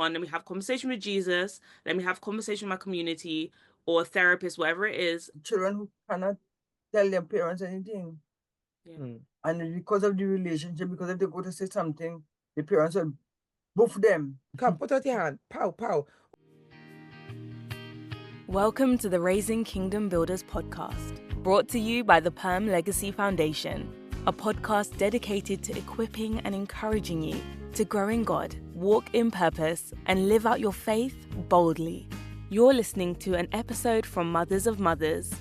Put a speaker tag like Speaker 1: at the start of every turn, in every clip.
Speaker 1: on, let me have conversation with Jesus, let me have conversation with my community or a therapist, whatever it is.
Speaker 2: Children who cannot tell their parents anything.
Speaker 1: Yeah.
Speaker 2: And because of the relationship, because if they go to say something, the parents will boof them.
Speaker 3: Come, put out your hand. Pow, pow.
Speaker 4: Welcome to the Raising Kingdom Builders podcast, brought to you by the Perm Legacy Foundation, a podcast dedicated to equipping and encouraging you to grow in God, walk in purpose, and live out your faith boldly. You're listening to an episode from Mothers of Mothers.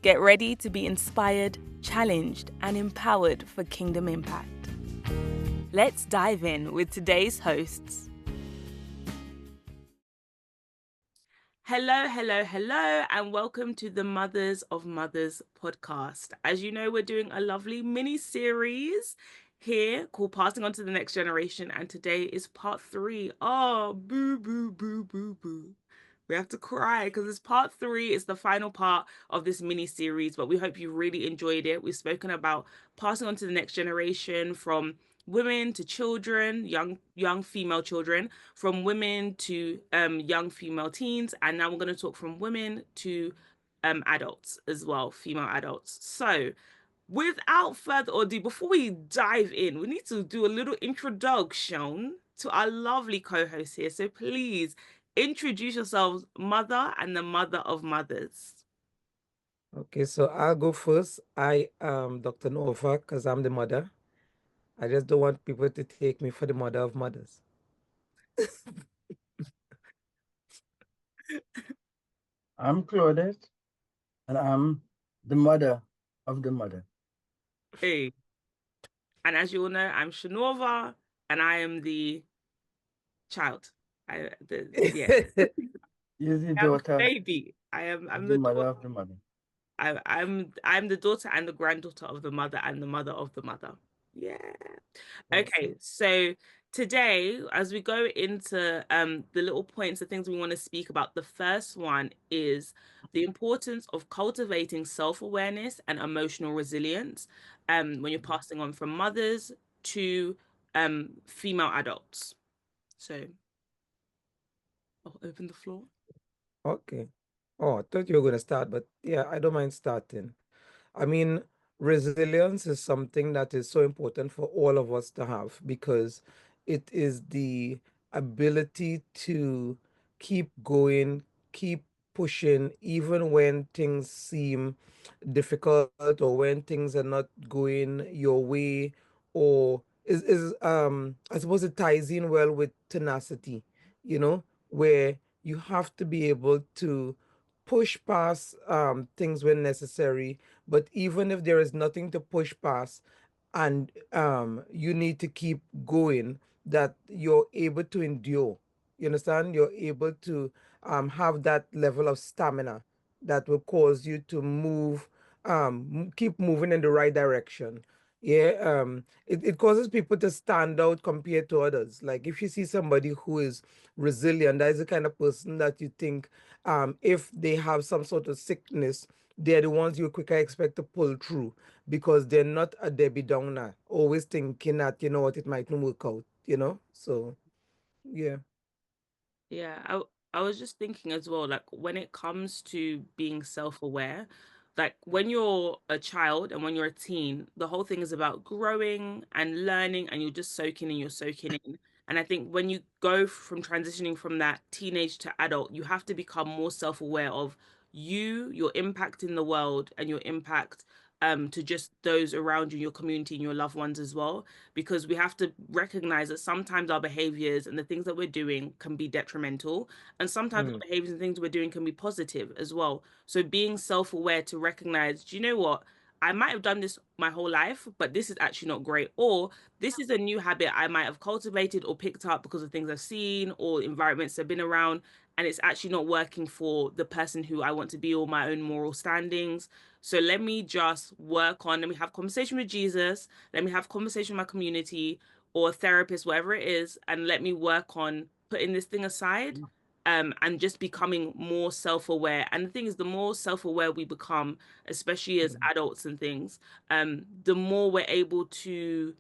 Speaker 4: Get ready to be inspired, challenged, and empowered for kingdom impact. Let's dive in with today's hosts.
Speaker 1: Hello, and welcome to the Mothers of Mothers podcast. As you know, we're doing a lovely mini series here called Passing On to the Next Generation, and today is part 3. Oh, boo, boo, boo, boo, boo. We have to cry because it's part 3. It's the final part of this mini series, but we hope you really enjoyed it. We've spoken about passing on to the next generation from women to children, young female children, from women to young female teens, and now we're going to talk from women to adults as well, female adults. So without further ado, before we dive in, we need to do a little introduction to our lovely co-host here. So please introduce yourselves, mother and the mother of mothers.
Speaker 3: Okay, so I'll go first. I am Dr. Norva because I'm the mother. I just don't want people to take me for the mother of mothers.
Speaker 2: I'm Claudette, and I'm the mother of the mother.
Speaker 1: Hey. And as you all know, I'm Shernorva, and I am the child. Yeah.
Speaker 2: You're the
Speaker 1: I'm the
Speaker 2: daughter
Speaker 1: baby. I'm
Speaker 2: of
Speaker 1: the
Speaker 2: the mother
Speaker 1: daughter.
Speaker 2: of the mother.
Speaker 1: I'm the daughter and the granddaughter of the mother and the mother of the mother. Yeah. Okay, so today, as we go into the little points, the things we want to speak about, the first one is the importance of cultivating self-awareness and emotional resilience when you're passing on from mothers to female adults. So I'll open the floor.
Speaker 3: Okay. Oh, I thought you were going to start, but yeah, I don't mind starting. I mean, resilience is something that is so important for all of us to have because it is the ability to keep going, keep pushing, even when things seem difficult or when things are not going your way, or I suppose it ties in well with tenacity, where you have to be able to push past things when necessary, but even if there is nothing to push past and you need to keep going, that you're able to endure. You understand? You're able to have that level of stamina that will cause you to move, keep moving in the right direction. Yeah, it causes people to stand out compared to others. Like if you see somebody who is resilient, that is the kind of person that you think, if they have some sort of sickness, they're the ones you quicker expect to pull through because they're not a Debbie Downer, always thinking that, you know what, it might not work out. So, yeah.
Speaker 1: Yeah, I was just thinking as well, like when it comes to being self-aware, like when you're a child and when you're a teen, the whole thing is about growing and learning and you're just soaking in, you're soaking in. And I think when you go from transitioning from that teenage to adult, you have to become more self-aware of you, your impact in the world and your impact to just those around you, your community and your loved ones as well, because we have to recognize that sometimes our behaviors and the things that we're doing can be detrimental, and sometimes
Speaker 3: Mm,
Speaker 1: the behaviors and things we're doing can be positive as well. So being self-aware to recognize, do you know what? I might have done this my whole life, but this is actually not great. Or this is a new habit I might have cultivated or picked up because of things I've seen or environments I've been around, and it's actually not working for the person who I want to be or my own moral standings. So let me just work on, let me have conversation with Jesus, let me have conversation with my community or a therapist, whatever it is, and let me work on putting this thing aside and just becoming more self-aware. And the thing is, the more self-aware we become, especially as adults and things, the more we're able to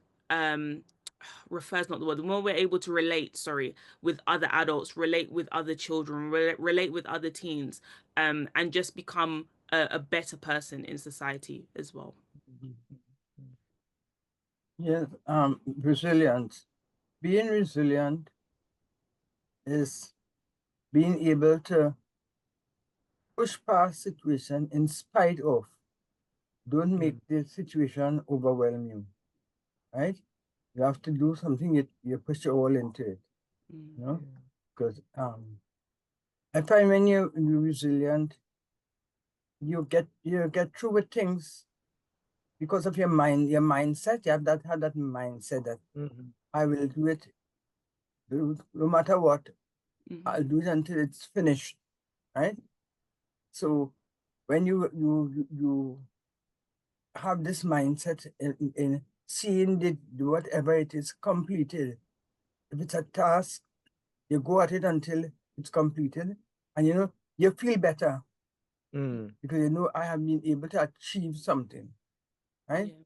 Speaker 1: refers, not the word, the more we're able to relate, sorry, with other adults, relate with other children, relate with other teens, and just become a better person in society as well.
Speaker 2: Yes, resilience. Being resilient is being able to push past situation in spite of. Don't make the situation overwhelm you, right? You have to do something, you push your all into it,
Speaker 1: Mm.
Speaker 2: you know? Because I find when you're resilient, you get through with things because of your mindset. You have that mindset that I will do it no matter what. I'll do it until it's finished, right? So when you have this mindset in seeing whatever it is completed. If it's a task, you go at it until it's completed, and you feel better because I have been able to achieve something, right?
Speaker 1: Yeah.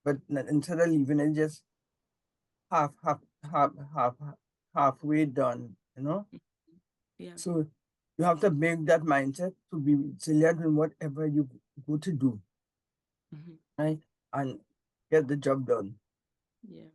Speaker 2: But instead of leaving it just half half half half halfway done,
Speaker 1: Yeah.
Speaker 2: So you have to make that mindset to be resilient in whatever you go to do, right? And get the job done.
Speaker 1: Yeah.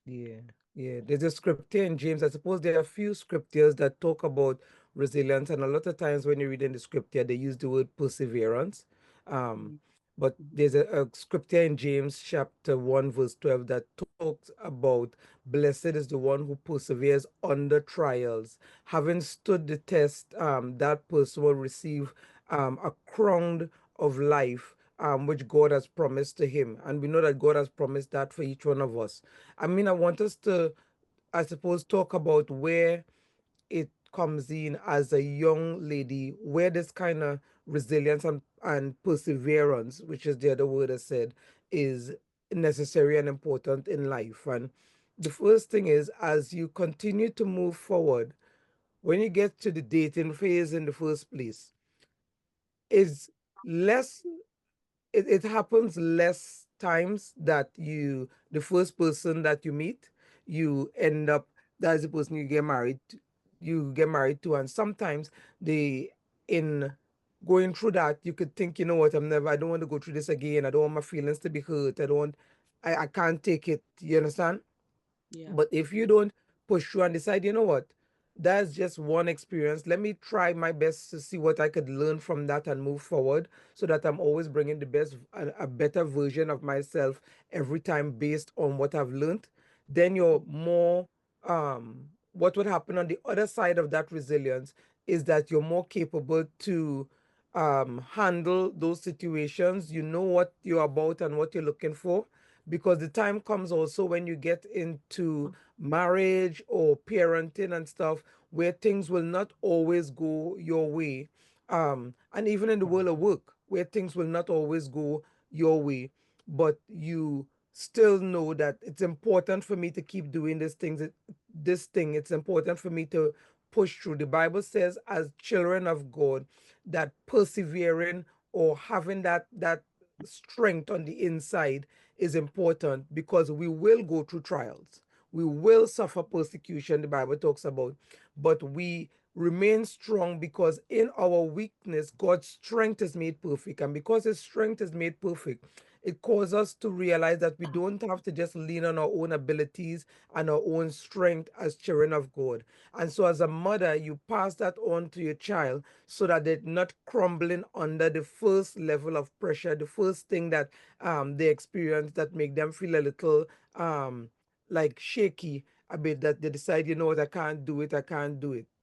Speaker 3: Yeah, yeah. There's a scripture in James. I suppose there are a few scriptures that talk about resilience, and a lot of times when you read in the scripture, they use the word perseverance. Um, but there's a scripture in James chapter 1, verse 12 that talks about blessed is the one who perseveres under trials. Having stood the test, that person will receive a crown of life, which God has promised to him. And we know that God has promised that for each one of us. I mean, I want us to, I suppose, talk about where it comes in as a young lady, where this kind of resilience and perseverance, which is the other word I said, is necessary and important in life. And the first thing is, as you continue to move forward, when you get to the dating phase in the first place, is less it happens less times that the first person that you meet, you end up, that's the person you get married to. And sometimes they in going through that, you could think, you know what, I don't want to go through this again. I don't want my feelings to be hurt. I can't take it. You understand?
Speaker 1: Yeah.
Speaker 3: But if you don't push through and decide, you know what, that's just one experience. Let me try my best to see what I could learn from that and move forward so that I'm always bringing the best, a better version of myself every time based on what I've learned. Then you're more, what would happen on the other side of that resilience is that you're more capable to handle those situations. You know what you're about and what you're looking for, because the time comes also when you get into marriage or parenting and stuff where things will not always go your way, and even in the world of work where things will not always go your way, but you still know that it's important for me to keep doing this thing. It's important for me to push through. The Bible says as children of God that persevering or having that strength on the inside is important, because we will go through trials. We will suffer persecution, the Bible talks about, but we remain strong because in our weakness, God's strength is made perfect. And because His strength is made perfect, it causes us to realize that we don't have to just lean on our own abilities and our own strength as children of God. And so, as a mother, you pass that on to your child so that they're not crumbling under the first level of pressure, the first thing that they experience that make them feel a little like shaky a bit, that they decide, you know what, I can't do it.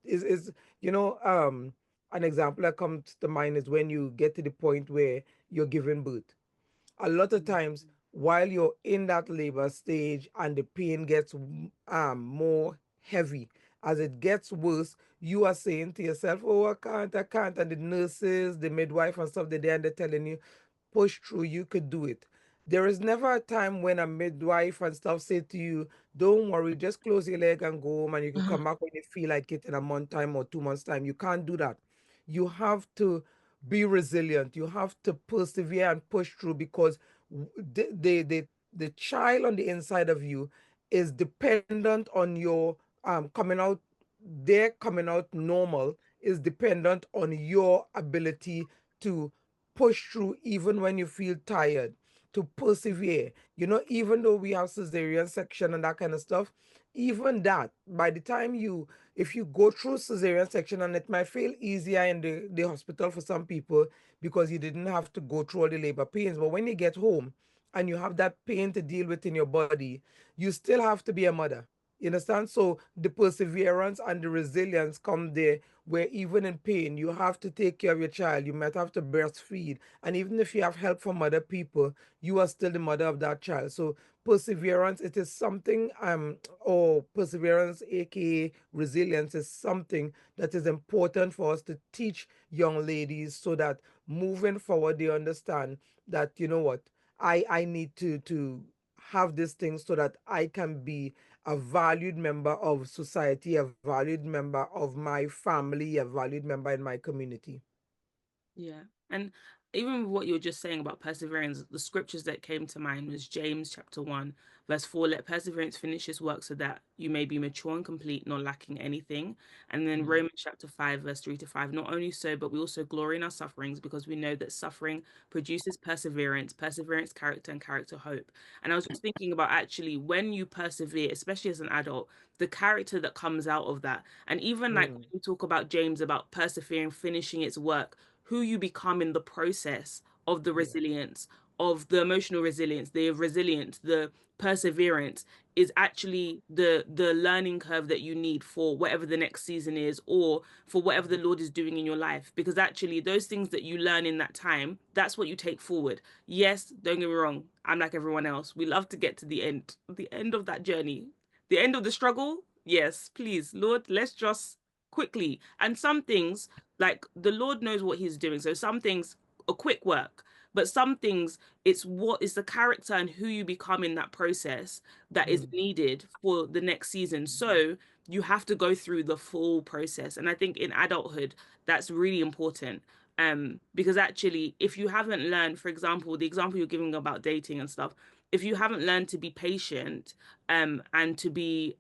Speaker 3: Is an example that comes to mind is when you get to the point where you're giving birth. A lot of times while you're in that labor stage and the pain gets more heavy, as it gets worse, you are saying to yourself, oh, I can't. And the nurses, the midwife and stuff, they're there and they're telling you, push through, you could do it. There is never a time when a midwife and stuff say to you, don't worry, just close your leg and go home and you can come back when you feel like it in a month time or 2 months time. You can't do that. You have to be resilient. You have to persevere and push through, because the child on the inside of you is dependent on your coming out, their coming out normal is dependent on your ability to push through even when you feel tired, to persevere. You know, even though we have cesarean section and that kind of stuff, even that, by the time you, if you go through cesarean section, and it might feel easier in the hospital for some people because you didn't have to go through all the labor pains, but when you get home and you have that pain to deal with in your body, you still have to be a mother. You understand? So the perseverance and the resilience come there, where even in pain, you have to take care of your child. You might have to breastfeed. And even if you have help from other people, you are still the mother of that child. So perseverance, it is something, or perseverance, aka resilience, is something that is important for us to teach young ladies, so that moving forward they understand that, you know what, I need to have these things so that I can be a valued member of society, a valued member of my family, a valued member in my community.
Speaker 1: Yeah. And even with what you were just saying about perseverance, the scriptures that came to mind was James chapter 1, verse 4. Let perseverance finish its work so that you may be mature and complete, not lacking anything. And then Romans chapter 5, verse 3 to 5. Not only so, but we also glory in our sufferings, because we know that suffering produces perseverance, perseverance, character, and character, hope. And I was just thinking about, actually, when you persevere, especially as an adult, the character that comes out of that. And even like when we talk about James, about persevering, finishing its work, who you become in the process of the
Speaker 3: Yeah.
Speaker 1: resilience, of the emotional resilience, the resilience, the perseverance, is actually the learning curve that you need for whatever the next season is, or for whatever the Lord is doing in your life. Because actually those things that you learn in that time, that's what you take forward. Yes, don't get me wrong, I'm like everyone else, we love to get to the end of that journey, the end of the struggle. Yes, please, Lord, let's just quickly. And some things, like, the Lord knows what he's doing. So some things a quick work, but some things, it's what is the character and who you become in that process that is needed for the next season. So you have to go through the full process. And I think in adulthood, that's really important. Because actually, if you haven't learned, for example, the example you're giving about dating and stuff, if you haven't learned to be patient, and to be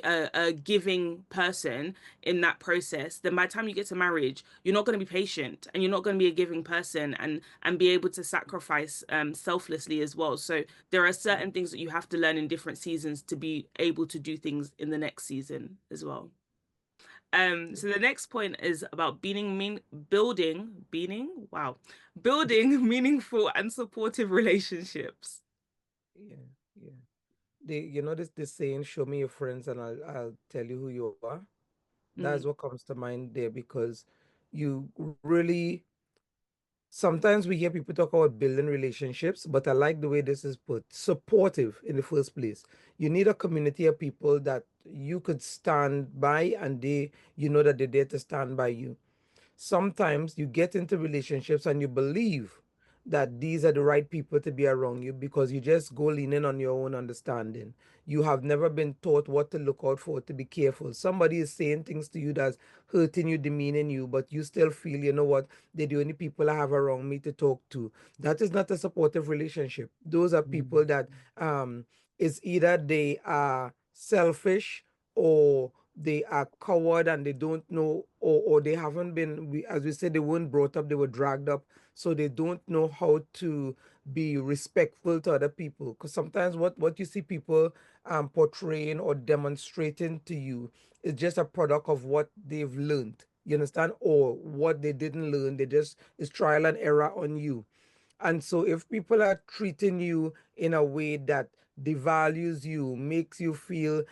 Speaker 1: a giving person in that process, then by the time you get to marriage, you're not going to be patient, and you're not going to be a giving person, and be able to sacrifice selflessly as well. So there are certain things that you have to learn in different seasons to be able to do things in the next season as well. So the next point is about building meaningful and supportive relationships.
Speaker 3: Yeah, yeah. You know, this saying, "Show me your friends, and I'll tell you who you are." That's
Speaker 1: Mm,
Speaker 3: what comes to mind there, because you really, sometimes we hear people talk about building relationships, but I like the way this is put. Supportive in the first place. You need a community of people that you could stand by, and you know that they're there to stand by you. Sometimes you get into relationships and you believe that these are the right people to be around you, because you just go leaning on your own understanding. You have never been taught what to look out for, to be careful. Somebody is saying things to you that's hurting you, demeaning you, but you still feel, you know what, they're the only people I have around me to talk to. That is not a supportive relationship. Those are people that is either they are selfish, or they are coward and they don't know, or they haven't been, as we said, they weren't brought up, they were dragged up, so they don't know how to be respectful to other people. Because sometimes what you see people portraying or demonstrating to you is just a product of what they've learned, you understand, or what they didn't learn. They just, it's trial and error on you. And so if people are treating you in a way that devalues you, makes you feel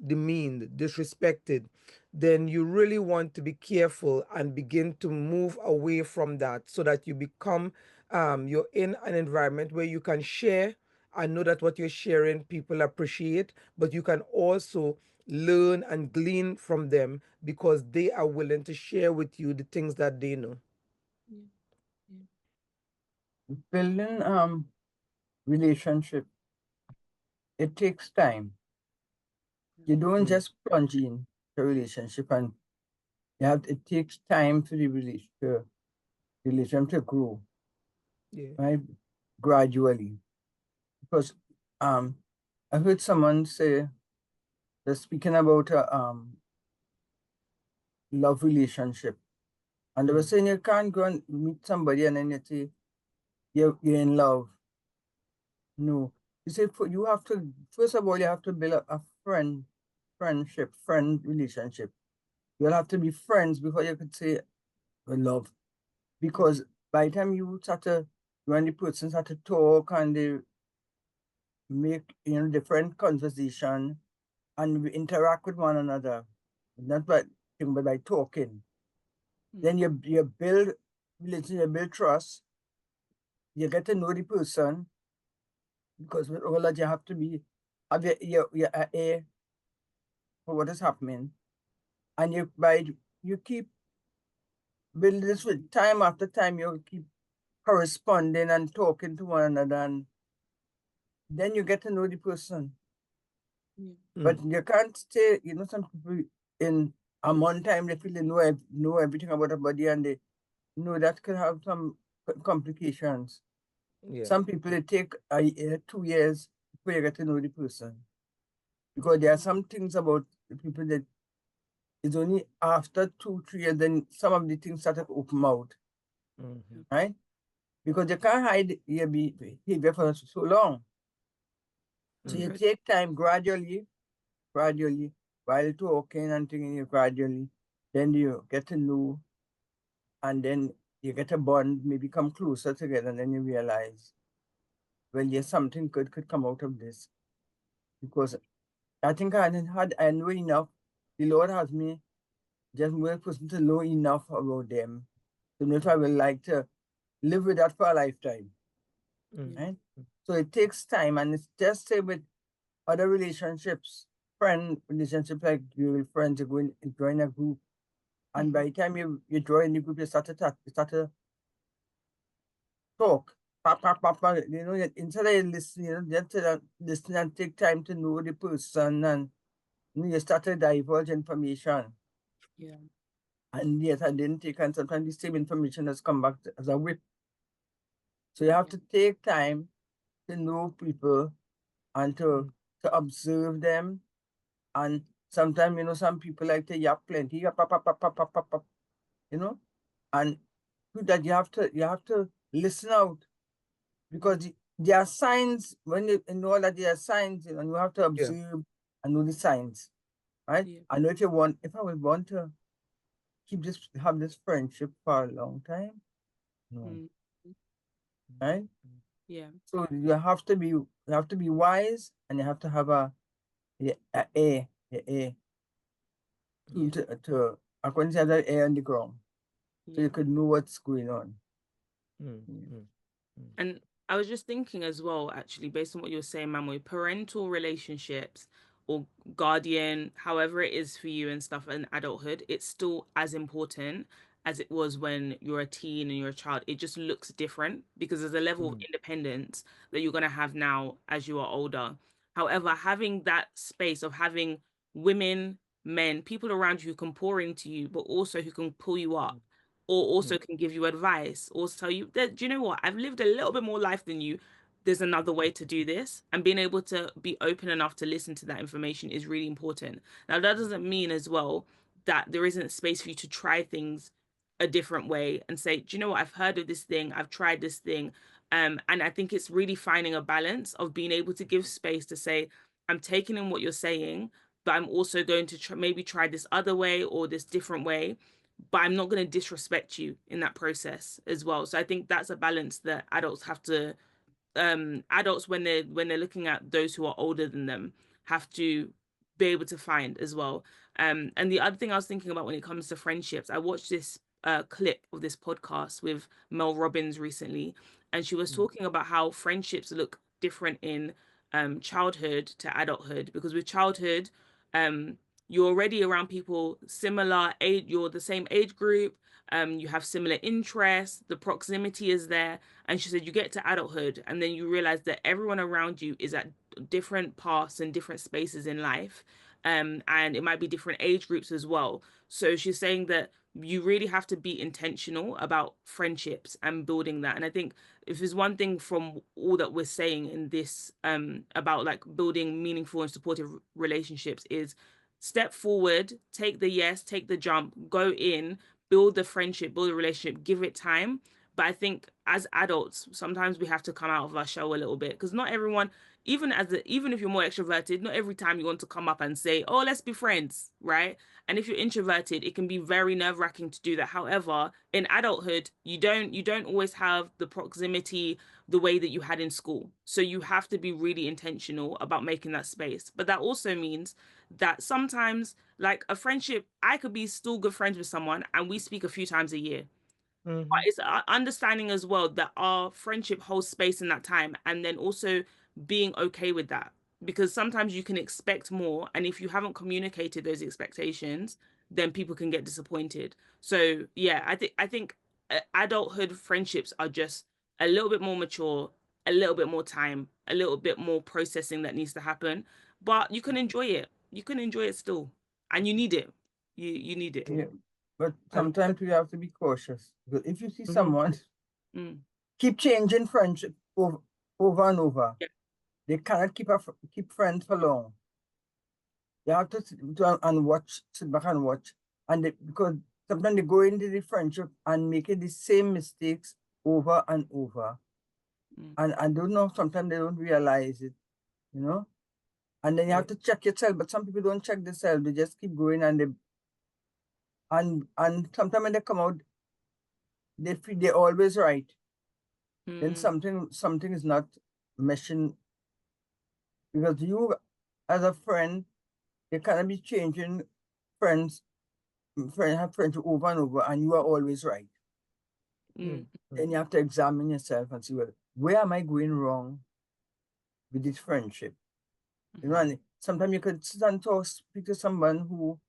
Speaker 3: demeaned, disrespected, then you really want to be careful and begin to move away from that, so that you become, you're in an environment where you can share and know that what you're sharing people appreciate, but you can also learn and glean from them, because they are willing to share with you the things that they know.
Speaker 2: Building relationship, it takes time. You don't just plunge in the relationship, and it takes time for the relationship to grow,
Speaker 3: Yeah.
Speaker 2: right? Gradually. Because I heard someone say they're speaking about a love relationship, and they were saying you can't go and meet somebody and then you say you're in love. No, you say you have to, first of all, you have to build a friend relationship. You'll have to be friends before you could say love, because by the time you start to, when the person start to talk and they make different conversation and we interact with one another, not by but by talking, then you build relationship, you build trust, you get to know the person, because with all that you have to be have your A for what is happening, and you keep building this with time after time, you keep corresponding and talking to one another, and then you get to know the person. But you can't stay, some people in a month time, they feel they know everything about a body, and they know that could have some complications.
Speaker 3: Yeah.
Speaker 2: Some people, they take a year, 2 years before you get to know the person. Because there are some things about the people that it's only after 2, 3 years, then some of the things start to open out. Right? Because you can't hide your behavior for so long. So you take time gradually, while talking and thinking, you gradually, then you get to know, and then you get a bond, maybe come closer together, and then you realize, well, yes, something good could come out of this. Because I think I know enough. The Lord has me just more person to know enough about them to know if I will like to live with that for a lifetime. Right? So it takes time, and it's just say with other relationships, friend relationship, like you friends, you join a group, and by the time you join the group, you start to talk. Instead of listening, just listen and take time to know the person, and you start to divulge information.
Speaker 1: Yeah.
Speaker 2: And yet I didn't take, and sometimes the same information has come back as a whip. So you have to take time to know people and to observe them. And sometimes, some people like to yap plenty, yap, pop, pop, pop, pop, pop, pop, pop, and to that you have to listen out, because there are signs when you know that there are signs, and you have to observe and know the signs, right? I know if I would want to have this friendship for a long time, no, right?
Speaker 1: Yeah.
Speaker 2: So you have to be wise, and you have to have a to according to the air on the ground, so you could know what's going on.
Speaker 1: And I was just thinking as well, actually, based on what you were saying, Mamoy, parental relationships or guardian, however it is for you and stuff in adulthood, it's still as important as it was when you're a teen and you're a child. It just looks different because there's a level of independence that you're going to have now as you are older. However, having that space of having women, men, people around you who can pour into you, but also who can pull you up or also can give you advice or tell you that, do you know what? I've lived a little bit more life than you. There's another way to do this. And being able to be open enough to listen to that information is really important. Now, that doesn't mean as well that there isn't space for you to try things a different way and say, do you know what? I've heard of this thing. I've tried this thing. And I think it's really finding a balance of being able to give space to say, I'm taking in what you're saying, but I'm also going to maybe try this other way or this different way, but I'm not going to disrespect you in that process as well. So I think that's a balance that adults have to adults when they're looking at those who are older than them have to be able to find as well. And the other thing I was thinking about when it comes to friendships, I watched this clip of this podcast with Mel Robbins recently, and she was talking about how friendships look different in childhood to adulthood, because with childhood um you're already around people similar age, you're the same age group, you have similar interests, the proximity is there. And she said you get to adulthood and then you realize that everyone around you is at different paths and different spaces in life. And it might be different age groups as well. So she's saying that you really have to be intentional about friendships and building that. And I think if there's one thing from all that we're saying in this about like building meaningful and supportive relationships is step forward, take the yes, take the jump, go in, build the friendship, build a relationship, give it time. But I think as adults, sometimes we have to come out of our shell a little bit because not everyone, even if you're more extroverted, not every time you want to come up and say, "Oh, let's be friends," right? And if you're introverted, it can be very nerve-wracking to do that. However, in adulthood, you don't always have the proximity the way that you had in school. So you have to be really intentional about making that space. But that also means that sometimes, like a friendship, I could be still good friends with someone and we speak a few times a year. But it's understanding as well that our friendship holds space in that time, and then also being okay with that. Because sometimes you can expect more, and if you haven't communicated those expectations, then people can get disappointed. So yeah, I think adulthood friendships are just a little bit more mature, a little bit more time, a little bit more processing that needs to happen. But you can enjoy it. You can enjoy it still, and you need it. You need it.
Speaker 2: Yeah. But
Speaker 3: And
Speaker 2: sometimes we have to be cautious. Because if you see
Speaker 3: mhm,
Speaker 2: someone
Speaker 1: Mm.
Speaker 2: keep changing friendship over and over,
Speaker 1: Yeah.
Speaker 2: they cannot keep friends for long. You have to and watch, sit back and watch. Because sometimes they go into the friendship and making the same mistakes over and over.
Speaker 1: Mm.
Speaker 2: And I don't know, sometimes they don't realize it, you know? And then you
Speaker 3: yeah,
Speaker 2: have to check yourself, but some people don't check themselves. They just keep going and sometimes when they come out, they feel they're always right. Then
Speaker 1: Mm.
Speaker 2: something is not meshing because you as a friend, you cannot be changing friends, have friends over and over, and you are always right.
Speaker 1: Mm.
Speaker 2: Then you have to examine yourself and see where am I going wrong with this friendship? You know, and sometimes you could sit and talk, speak to someone who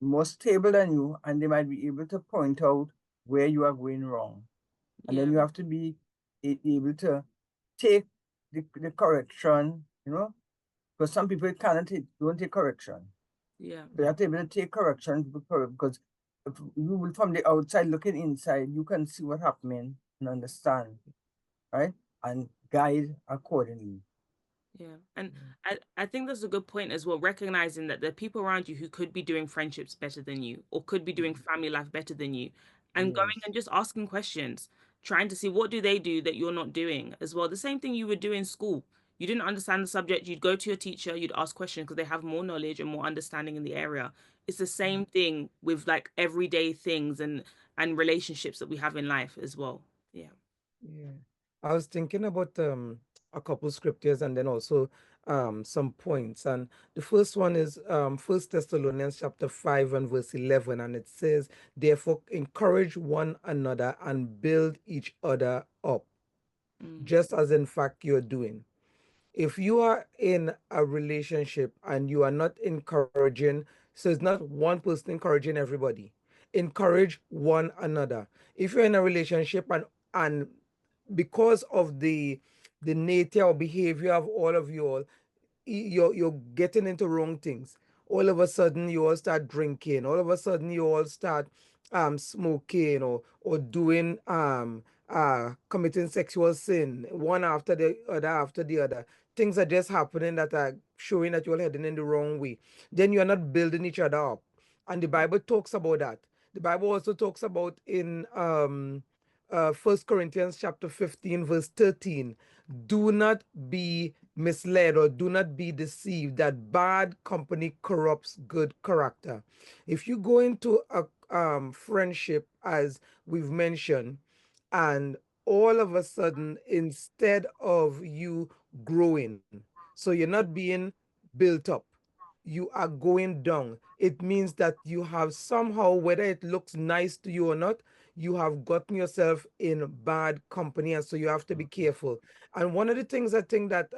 Speaker 2: more stable than you, and they might be able to point out where you are going wrong. And then
Speaker 1: Yeah.
Speaker 2: you have to be able to take the correction, you know, because some people cannot don't take correction.
Speaker 1: Yeah.
Speaker 2: So you have to be able to take correction because if you will from the outside looking inside, you can see what happening and understand, right? And guide accordingly.
Speaker 1: Yeah. And I think that's a good point as well, recognizing that there are people around you who could be doing friendships better than you or could be doing family life better than you. And going
Speaker 2: Yes.
Speaker 1: and just asking questions, trying to see what do they do that you're not doing as well. The same thing you would do in school. You didn't understand the subject, you'd go to your teacher, you'd ask questions because they have more knowledge and more understanding in the area. It's the same thing with like everyday things and relationships that we have in life as well. Yeah.
Speaker 3: yeah. I was thinking about a couple scriptures and then also some points. And the first one is First Thessalonians chapter 5 and verse 11, and it says, "Therefore encourage one another and build each other up,
Speaker 1: Mm.
Speaker 3: just as in fact you're doing." If you are in a relationship and you are not encouraging, so it's not one person encouraging everybody, encourage one another. If you're in a relationship and because of the nature or behavior of all of you all, you're getting into wrong things. All of a sudden you all start drinking, all of a sudden you all start smoking or doing committing sexual sin one after the other. Things are just happening that are showing that you're heading in the wrong way. Then you're not building each other up. And the Bible talks about that. The Bible also talks about in 1 Corinthians chapter 15 verse 13, do not be misled or do not be deceived that bad company corrupts good character. If you go into a friendship, as we've mentioned, and all of a sudden, instead of you growing, so you're not being built up, you are going down. It means that you have somehow, whether it looks nice to you or not, you have gotten yourself in bad company, and so you have to be careful. And one of the things I think that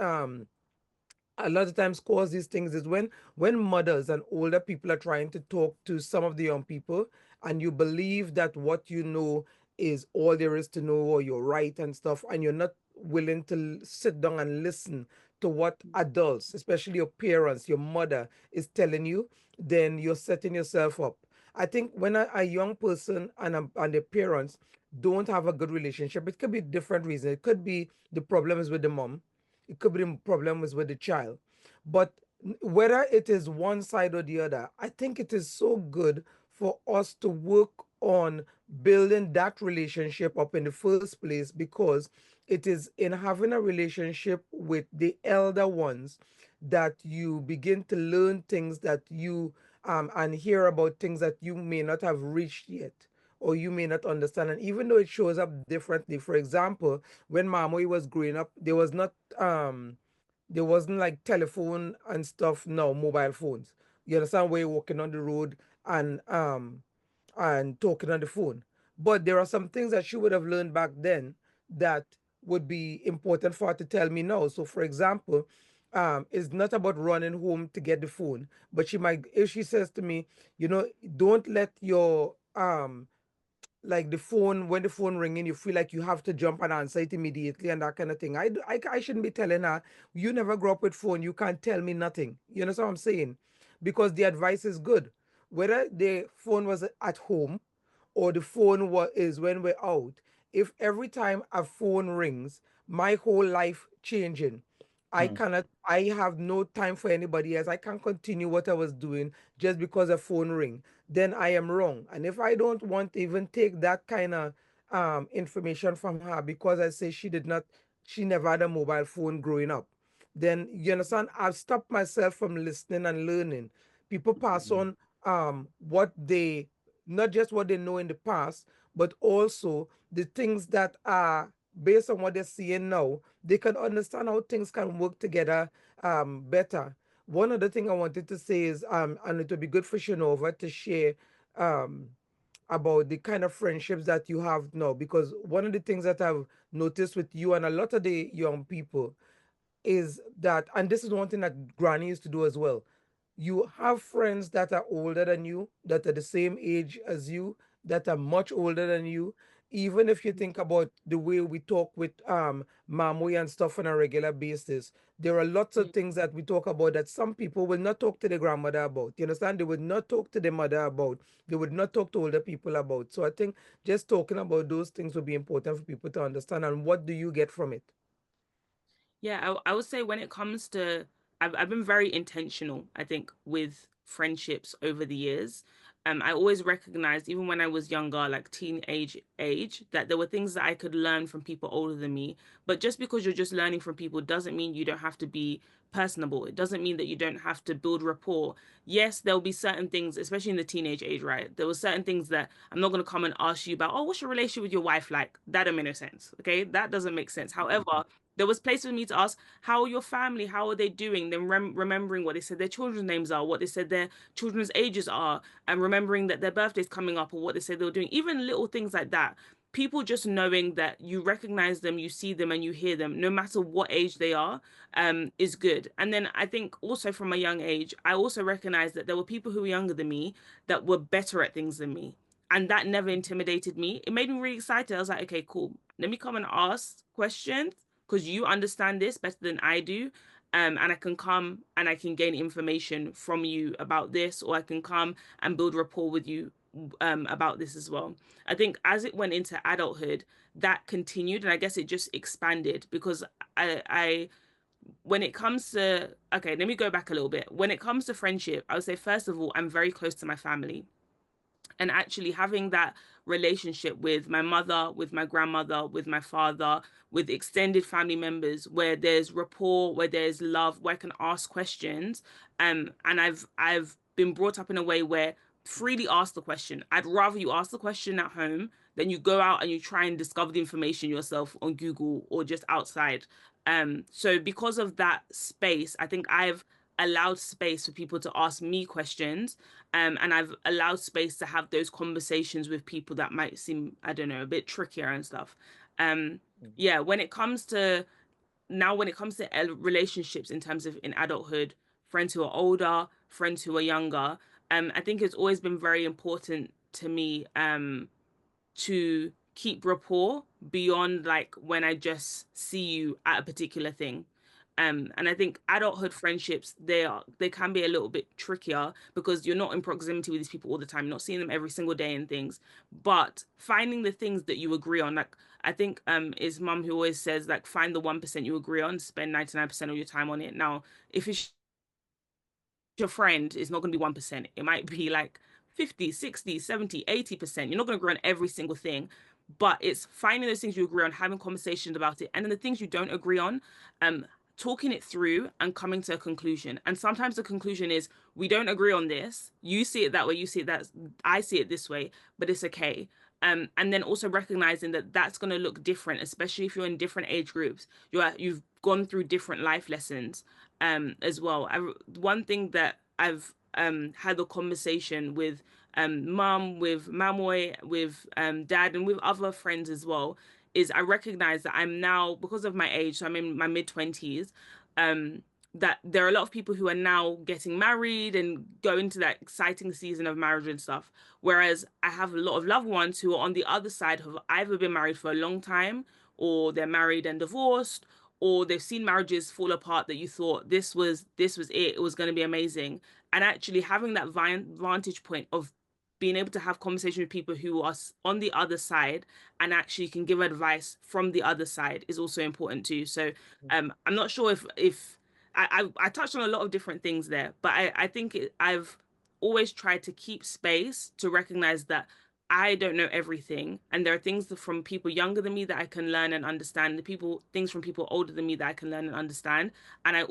Speaker 3: a lot of times cause these things is when mothers and older people are trying to talk to some of the young people, and you believe that what you know is all there is to know, or you're right and stuff, and you're not willing to sit down and listen to what adults, especially your parents, your mother, is telling you, then you're setting yourself up. I think when a young person and their parents don't have a good relationship. It could be different reasons. It could be the problem is with the mom. It could be the problem is with the child. But whether it is one side or the other, I think it is so good for us to work on building that relationship up in the first place, because it is in having a relationship with the elder ones that you begin to learn things that you and hear about things that you may not have reached yet or you may not understand. And even though it shows up differently, for example, when Mamoy was growing up, there wasn't like telephone and stuff, no mobile phones. You understand, where you're walking on the road and talking on the phone. But there are some things that she would have learned back then that would be important for her to tell me now. So for example, it's not about running home to get the phone, but she might, if she says to me, you know, don't let your like the phone, when the phone ringing, you feel like you have to jump and answer it immediately and that kind of thing. I shouldn't be telling her, you never grew up with phone, you can't tell me nothing. You know what I'm saying? Because the advice is good. Whether the phone was at home or the phone is when we're out, if every time a phone rings, my whole life changing. I have no time for anybody else. I can't continue what I was doing just because a phone ring. Then I am wrong. And if I don't want to even take that kind of information from her because I say she never had a mobile phone growing up, then you understand, I've stopped myself from listening and learning. People pass on what they, not just what they know in the past, but also the things that are based on what they're seeing now. They can understand how things can work together better. One other thing I wanted to say is, and it would be good for Shernorva to share um, about the kind of friendships that you have now, because one of the things that I've noticed with you and a lot of the young people is that, and this is one thing that Granny used to do as well. You have friends that are older than you, that are the same age as you, that are much older than you. Even if you think about the way we talk with Mamoy and stuff on a regular basis, there are lots of things that we talk about that some people will not talk to their grandmother about. You understand? They would not talk to their mother about. They would not talk to older people about. So I think just talking about those things would be important for people to understand. And what do you get from it?
Speaker 1: Yeah, I would say when it comes to, I've been very intentional, I think, with friendships over the years. I always recognized, even when I was younger, like teenage age, that there were things that I could learn from people older than me. But just because you're just learning from people doesn't mean you don't have to be personable. It doesn't mean that you don't have to build rapport. Yes, there'll be certain things, especially in the teenage age, right? There were certain things that I'm not going to come and ask you about, oh, what's your relationship with your wife like? That don't make no sense. Okay. That doesn't make sense. However, there was places for me to ask, how are your family? How are they doing? Then remembering what they said their children's names are, what they said their children's ages are, and remembering that their birthday's coming up or what they said they were doing. Even little things like that. People just knowing that you recognize them, you see them, and you hear them, no matter what age they are, is good. And then I think also from a young age, I also recognized that there were people who were younger than me that were better at things than me. And that never intimidated me. It made me really excited. I was like, okay, cool. Let me come and ask questions because you understand this better than I do. And I can come and I can gain information from you about this, or I can come and build rapport with you about this as well. I think as it went into adulthood, that continued, and I guess it just expanded because I when it comes to, okay, let me go back a little bit. When it comes to friendship, I would say first of all, I'm very close to my family, and actually having that relationship with my mother, with my grandmother, with my father, with extended family members, where there's rapport, where there's love, where I can ask questions. And I've been brought up in a way where freely ask the question. I'd rather you ask the question at home than you go out and you try and discover the information yourself on Google or just outside. So because of that space, I think I've allowed space for people to ask me questions, and I've allowed space to have those conversations with people that might seem, I don't know, a bit trickier and stuff. Yeah, when it comes to now, when it comes to relationships in terms of in adulthood, friends who are older, friends who are younger, I think it's always been very important to me to keep rapport beyond like when I just see you at a particular thing. And I think adulthood friendships, they can be a little bit trickier because you're not in proximity with these people all the time. You're not seeing them every single day and things. But finding the things that you agree on, like I think is mum who always says like find the 1% you agree on, spend 99% of your time on it. Now, if it's your friend, it's not going to be 1%. It might be like 50, 60, 70, 80%. You're not going to agree on every single thing, but it's finding those things you agree on, having conversations about it, and then the things you don't agree on, talking it through and coming to a conclusion. And sometimes the conclusion is we don't agree on this. You see it that way, you see it that I see it this way, but it's okay. And then also recognizing that that's going to look different, especially if you're in different age groups. You've gone through different life lessons as well. One thing that I've had a conversation with mum, with Mamoy, with dad, and with other friends as well, is I recognize that I'm now, because of my age, so I'm in my mid-20s, um, that there are a lot of people who are now getting married and go into that exciting season of marriage and stuff. Whereas I have a lot of loved ones who are on the other side, have either been married for a long time, or they're married and divorced, or they've seen marriages fall apart that you thought it was going to be amazing. And actually having that vantage point of being able to have conversation with people who are on the other side and actually can give advice from the other side is also important too. So I'm not sure if I touched on a lot of different things there, but I think I've always tried to keep space to recognize that I don't know everything, and there are things from people younger than me that I can learn and understand. Things from people older than me that I can learn and understand. And I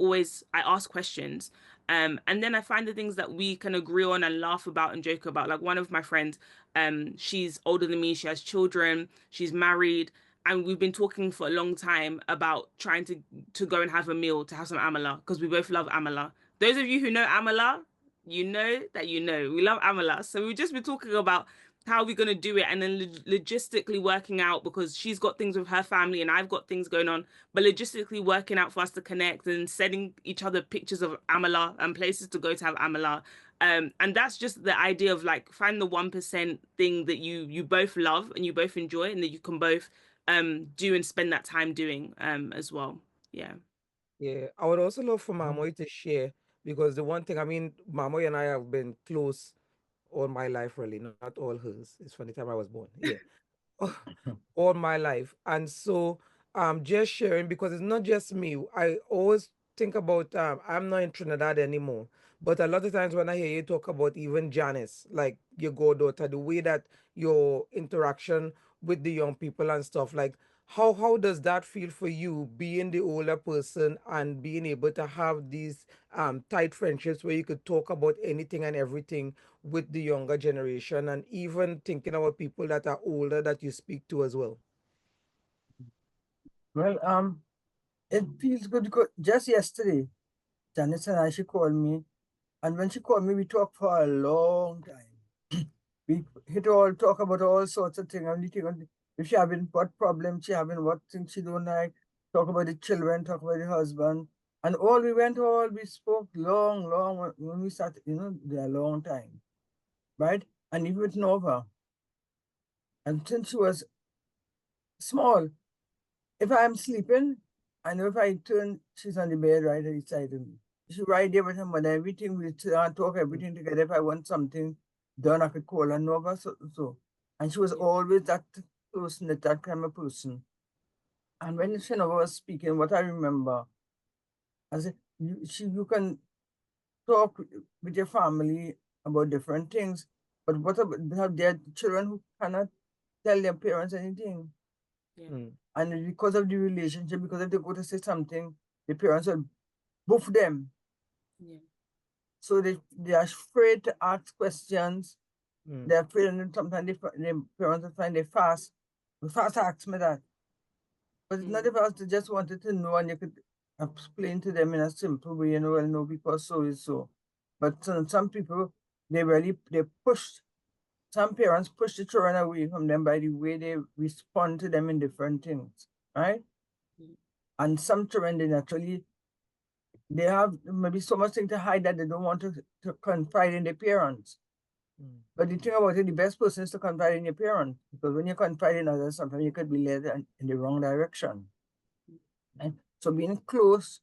Speaker 1: ask questions, and then I find the things that we can agree on and laugh about and joke about. Like one of my friends, she's older than me. She has children. She's married, and we've been talking for a long time about trying to go and have a meal to have some amala because we both love amala. Those of you who know amala, you know that we love amala. So we've just been talking about how we're going to do it and then logistically working out because she's got things with her family and I've got things going on, but logistically working out for us to connect and sending each other pictures of amala and places to go to have amala. And that's just the idea of like find the 1% thing that you both love and you both enjoy and that you can both do and spend that time doing as well. Yeah.
Speaker 3: Yeah, I would also love for Mamoy to share because the one thing, I mean, Mamoy and I have been close all my life, really, not all hers. It's from the time I was born. Yeah. All my life. And so just sharing because it's not just me. I always think about I'm not in Trinidad anymore. But a lot of times when I hear you talk about even Janice, like your goddaughter, the way that your interaction with the young people and stuff, like how does that feel for you being the older person and being able to have these tight friendships where you could talk about anything and everything with the younger generation and even thinking about people that are older that you speak to as well?
Speaker 2: Well, it feels good because just yesterday, Janice and I, she called me, and when she called me, we talked for a long time. We hit all talk about all sorts of things. If she having what problem she having, what things she don't like, talk about the children, talk about the husband, and we spoke long when we started, a long time, right? And even with Nova, and since she was small, if I'm sleeping, I know if I turn, she's on the bed right beside me. She right there with her mother, everything, we talk everything together. If I want something done, I could call her Norva, so. And she was always that person, that kind of person. And when Shernorva was speaking, what I remember, I said, you can talk with your family about different things, but what about their children who cannot tell their parents anything?
Speaker 1: Yeah.
Speaker 2: And because of the relationship, because if they go to say something, the parents will boof them.
Speaker 1: Yeah.
Speaker 2: So they are afraid to ask questions. They're afraid, and sometimes the parents will find they fast ask me that. But it's not about to just wanted to know and you could explain to them in a simple way, well, no, because so is so. But some people, some parents push the children away from them by the way they respond to them in different things, right? And some children, they have maybe so much thing to hide that they don't want to confide in their parents. But the thing about it, the best person is to confide in your parents, because when you confide in others, sometimes you could be led in the wrong direction. And so being close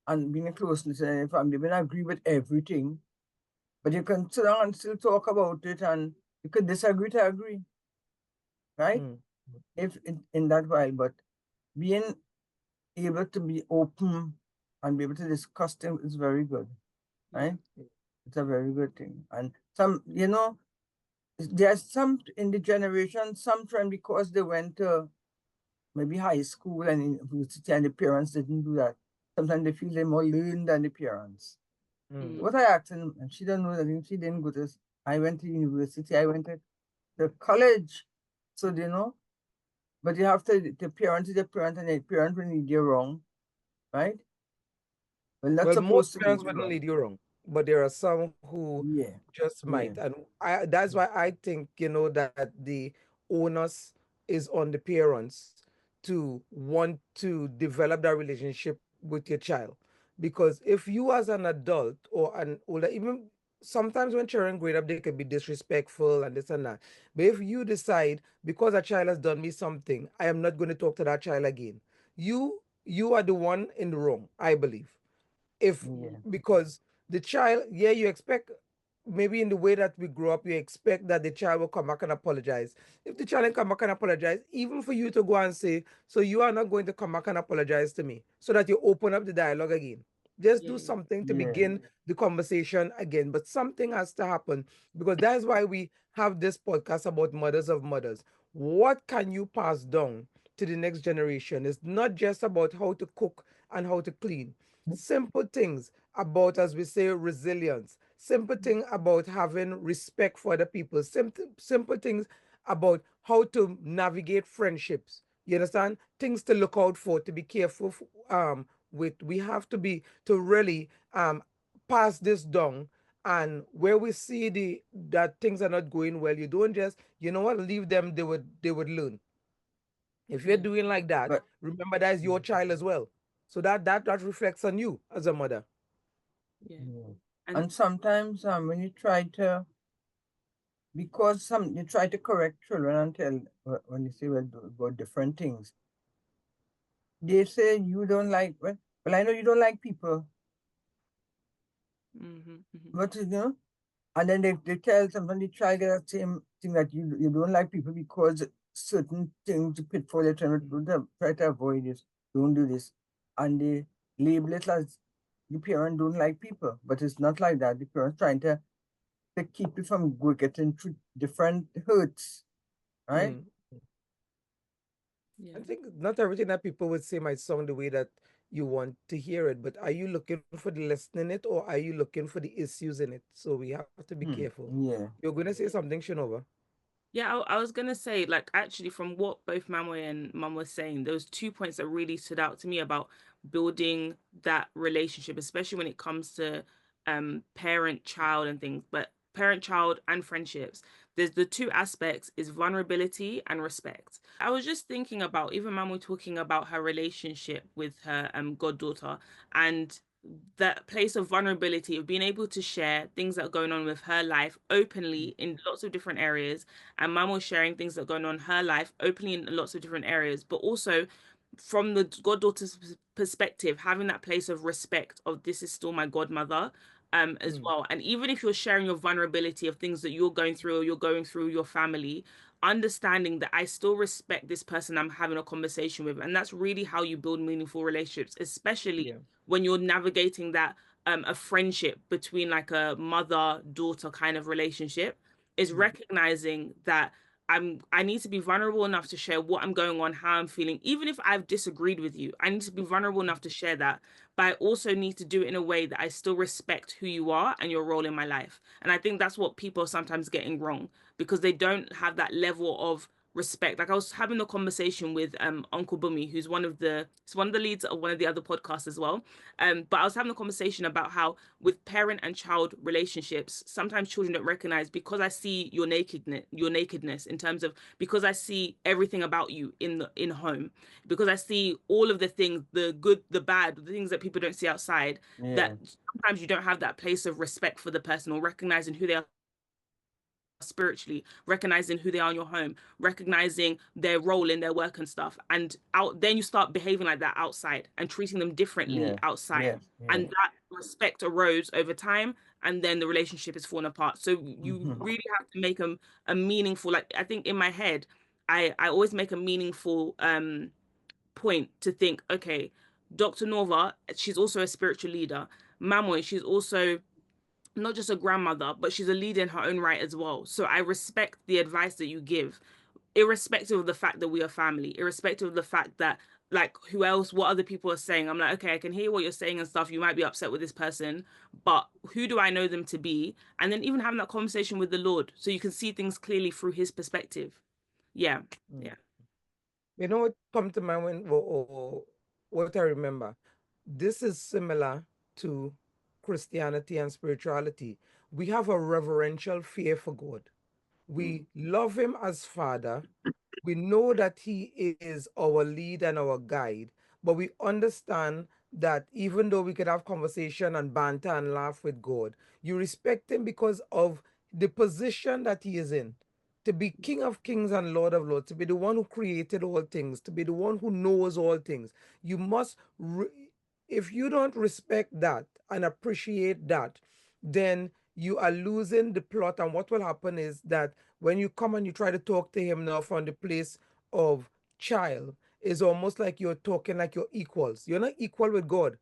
Speaker 2: and being a close-knit family, may not agree with everything, but you can sit down and still talk about it, and you can disagree to agree, right? If in that while, but being able to be open and be able to discuss things is very good, right? It's a very good thing. And some, there's some in the generation, some trend because they went to maybe high school and university and the parents didn't do that. Sometimes they feel they're more learned than the parents. What I asked her, and she don't know that she didn't go to, I went to university, I went to college. So, but you have to, the parent is the parent and the parent will lead you wrong, right? Well, not
Speaker 3: Well,
Speaker 2: supposed
Speaker 3: most
Speaker 2: to lead
Speaker 3: parents
Speaker 2: you
Speaker 3: wouldn't
Speaker 2: wrong.
Speaker 3: lead you wrong, but there are some who
Speaker 2: Yeah,
Speaker 3: just
Speaker 2: yeah,
Speaker 3: might. And that's why I think, that the onus is on the parents to want to develop that relationship with your child. Because if you as an adult or an older, even sometimes when children grow up, they can be disrespectful and this and that. But if you decide, because a child has done me something, I am not going to talk to that child again. You are the one in the wrong, I believe. If
Speaker 2: yeah.
Speaker 3: Because the child, yeah, you expect, maybe in the way that we grow up, you expect that the child will come back and apologize. If the child come back and apologize, even for you to go and say, so you are not going to come back and apologize to me, so that you open up the dialogue again. Just do something to
Speaker 2: Yeah.
Speaker 3: begin the conversation again. But something has to happen, because that's why we have this podcast about mothers of mothers. What can you pass down to the next generation? It's not just about how to cook and how to clean. Simple things about, as we say, resilience. Simple thing about having respect for other people. Simple things about how to navigate friendships. You understand? Things to look out for, to be careful with. We have to be, to really pass this down. And where we see that things are not going well, you don't just, leave them. They would learn. If you're doing like that,
Speaker 2: But
Speaker 3: remember that is your child as well. So that reflects on you as a mother.
Speaker 2: yeah. And sometimes when you try to, because you try to correct children and tell, when you say about different things, they say you don't like, well, I know you don't like people, but and then they tell sometimes they try to get that same thing that you don't like people because certain things, pitfall they're trying to try to avoid this, don't do this. And they label it as the parent don't like people, but it's not like that. The parent trying to keep you from getting through different hurts, right?
Speaker 3: Mm. I think not everything that people would say might sound the way that you want to hear it, but are you looking for the lesson in it, or are you looking for the issues in it? So we have to be careful.
Speaker 2: Yeah.
Speaker 3: You're going to say something, Shernorva?
Speaker 1: Yeah, I was gonna say, like, actually, from what both Mamoy and Mum was saying, there was 2 points that really stood out to me about building that relationship, especially when it comes to parent child and things, but parent child and friendships. There's the two aspects is vulnerability and respect. I was just thinking about even Mamoy talking about her relationship with her goddaughter and that place of vulnerability of being able to share things that are going on with her life openly in lots of different areas, and mum was sharing things that are going on in her life openly in lots of different areas, but also from the goddaughter's perspective, having that place of respect of this is still my godmother, as well. And even if you're sharing your vulnerability of things that you're going through or you're going through your family, understanding that I still respect this person I'm having a conversation with. And that's really how you build meaningful relationships, especially
Speaker 3: Yeah.
Speaker 1: when you're navigating that a friendship between like a mother daughter kind of relationship, is recognizing that I need to be vulnerable enough to share what I'm going on, how I'm feeling, even if I've disagreed with you. I need to be vulnerable enough to share that, but I also need to do it in a way that I still respect who you are and your role in my life. And I think that's what people are sometimes getting wrong because they don't have that level of respect. Like I was having a conversation with Uncle Bumi, who's it's one of the leads of one of the other podcasts as well. But I was having a conversation about how with parent and child relationships, sometimes children don't recognize because I see your nakedness in terms of because I see everything about you in home, because I see all of the things, the good, the bad, the things that people don't see outside,
Speaker 2: Yeah.
Speaker 1: that sometimes you don't have that place of respect for the person or recognizing who they are spiritually, recognizing who they are in your home, recognizing their role in their work and stuff. And out then you start behaving like that outside and treating them differently
Speaker 2: Yes,
Speaker 1: outside.
Speaker 2: yes,
Speaker 1: And
Speaker 2: yes.
Speaker 1: that respect erodes over time, and then the relationship is falling apart. So you
Speaker 2: Mm-hmm.
Speaker 1: really have to make a meaningful, like I think in my head, I always make a meaningful point to think, okay, Dr. Norva, she's also a spiritual leader. Mamoy, she's also not just a grandmother, but she's a leader in her own right as well. So I respect the advice that you give, irrespective of the fact that we are family, irrespective of the fact that, like, who else, what other people are saying. I'm like, okay, I can hear what you're saying and stuff. You might be upset with this person, but who do I know them to be? And then even having that conversation with the Lord so you can see things clearly through his perspective. Yeah.
Speaker 3: Mm.
Speaker 1: Yeah.
Speaker 3: You know what come to mind when or what I remember? This is similar to Christianity and spirituality. We have a reverential fear for God. We love him as Father. We know that he is our lead and our guide, but we understand that even though we could have conversation and banter and laugh with God, you respect him because of the position that he is in. To be King of Kings and Lord of Lords, to be the one who created all things, to be the one who knows all things. You must, if you don't respect that and appreciate that, then you are losing the plot. And what will happen is that when you come and you try to talk to him now from the place of child, is almost like you're talking like you're equals. You're not equal with God.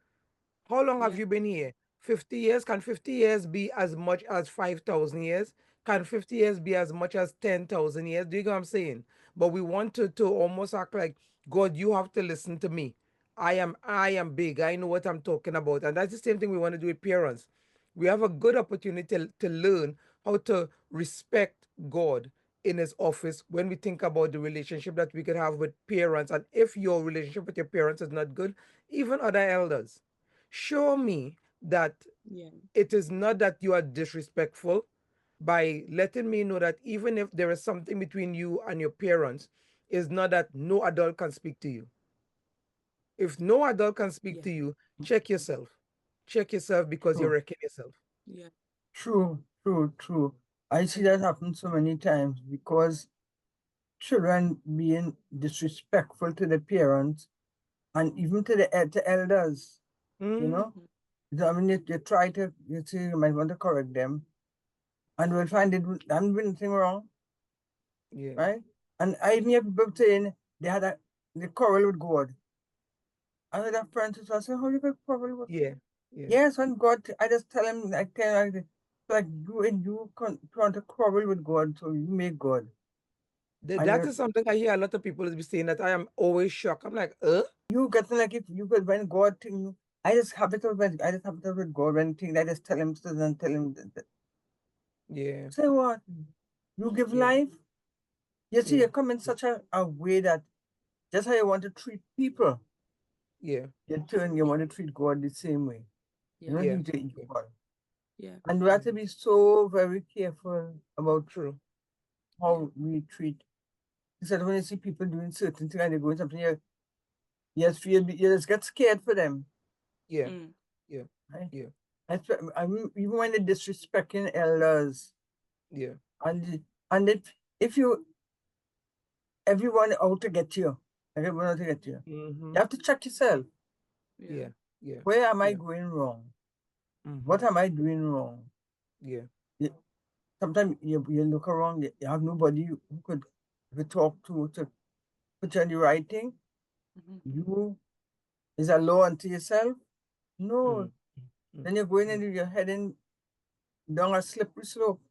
Speaker 3: How long have
Speaker 1: Yeah.
Speaker 3: you been here? 50 years? Can 50 years be as much as 5,000 years? Can 50 years be as much as 10,000 years? Do you get what I'm saying? But we want to almost act like, God, you have to listen to me. I am big. I know what I'm talking about. And that's the same thing we want to do with parents. We have a good opportunity to learn how to respect God in his office when we think about the relationship that we could have with parents. And if your relationship with your parents is not good, even other elders. Show me that
Speaker 1: Yeah.
Speaker 3: it is not that you are disrespectful by letting me know that even if there is something between you and your parents, is not that no adult can speak to you. If no adult can speak
Speaker 1: Yeah.
Speaker 3: to you, check yourself. Check yourself because you're
Speaker 2: True,
Speaker 3: wrecking yourself.
Speaker 1: Yeah.
Speaker 2: true, true, true. I see
Speaker 1: And
Speaker 2: that happen so many times because children being disrespectful to the parents and even to to elders, you
Speaker 3: Mm,
Speaker 2: know. I mean, you try to, you see, you might want to correct them, and will find it, I'm doing nothing wrong,
Speaker 3: yeah,
Speaker 2: right? And I even hear people saying they quarrel with God. I heard a friend who was saying, how you can quarrel with?
Speaker 3: yeah, yeah.
Speaker 2: Yes, when God, I just tell him, I tell him, like want to quarrel with God, so you make God. And
Speaker 3: That is something I hear a lot of people be saying that I am always shocked. I'm like,
Speaker 2: you get like if you could when God thing, I just have it with God when thing I just tell him to and tell him
Speaker 3: Yeah,
Speaker 2: say what? You give
Speaker 3: yeah,
Speaker 2: life? You see,
Speaker 3: yeah,
Speaker 2: you come in such a way that just how you want to treat people,
Speaker 3: yeah,
Speaker 2: you want to treat God the same way. You
Speaker 1: yeah.
Speaker 2: know,
Speaker 3: yeah,
Speaker 2: he's
Speaker 3: yeah.
Speaker 2: equal.
Speaker 1: Yeah.
Speaker 2: And we have to
Speaker 3: Mhm.
Speaker 2: be so very careful about
Speaker 3: True.
Speaker 1: Yeah.
Speaker 2: how we treat. Instead, when you see people doing certain things and they're going something, you just get scared for them,
Speaker 3: Yeah,
Speaker 1: Mm.
Speaker 3: yeah,
Speaker 2: right?
Speaker 3: yeah,
Speaker 2: I mean, even when they're disrespecting elders,
Speaker 3: yeah.
Speaker 2: and if you everyone out to get you, everyone out to get you,
Speaker 3: Mm-hmm.
Speaker 2: you have to check yourself.
Speaker 1: Yeah.
Speaker 3: Yeah, yeah,
Speaker 2: Where am I
Speaker 3: yeah.
Speaker 2: going wrong?
Speaker 3: Mm-hmm.
Speaker 2: What am I doing wrong?
Speaker 3: Yeah,
Speaker 2: You, Sometimes you look around, you have nobody who could talk to put you on the right thing.
Speaker 1: Mhm.
Speaker 2: You is a law unto yourself. No,
Speaker 3: mm, mm,
Speaker 2: then you're going
Speaker 3: mm.
Speaker 2: and you're heading down a slippery slope,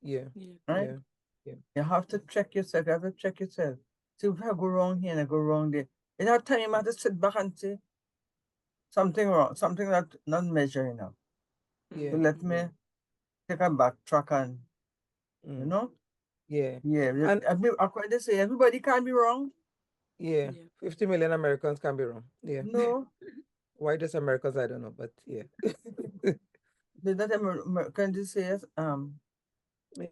Speaker 3: Yeah,
Speaker 1: Yeah.
Speaker 2: right?
Speaker 3: yeah, yeah,
Speaker 2: You have to check yourself. You have to check yourself. See if I go wrong here and I go wrong there. In that time, you have to sit back and say something wrong, something that not measuring up. So
Speaker 3: yeah,
Speaker 1: Mm.
Speaker 2: let me
Speaker 3: yeah.
Speaker 2: take a backtrack and, you
Speaker 3: Mm,
Speaker 2: know,
Speaker 3: yeah.
Speaker 2: yeah,
Speaker 3: And
Speaker 2: according to say, everybody can be wrong.
Speaker 3: yeah,
Speaker 1: Yeah.
Speaker 3: 50 million Americans can be wrong. Yeah.
Speaker 2: No,
Speaker 3: Why just Americans? I don't know, but yeah.
Speaker 2: there's not American to say, there's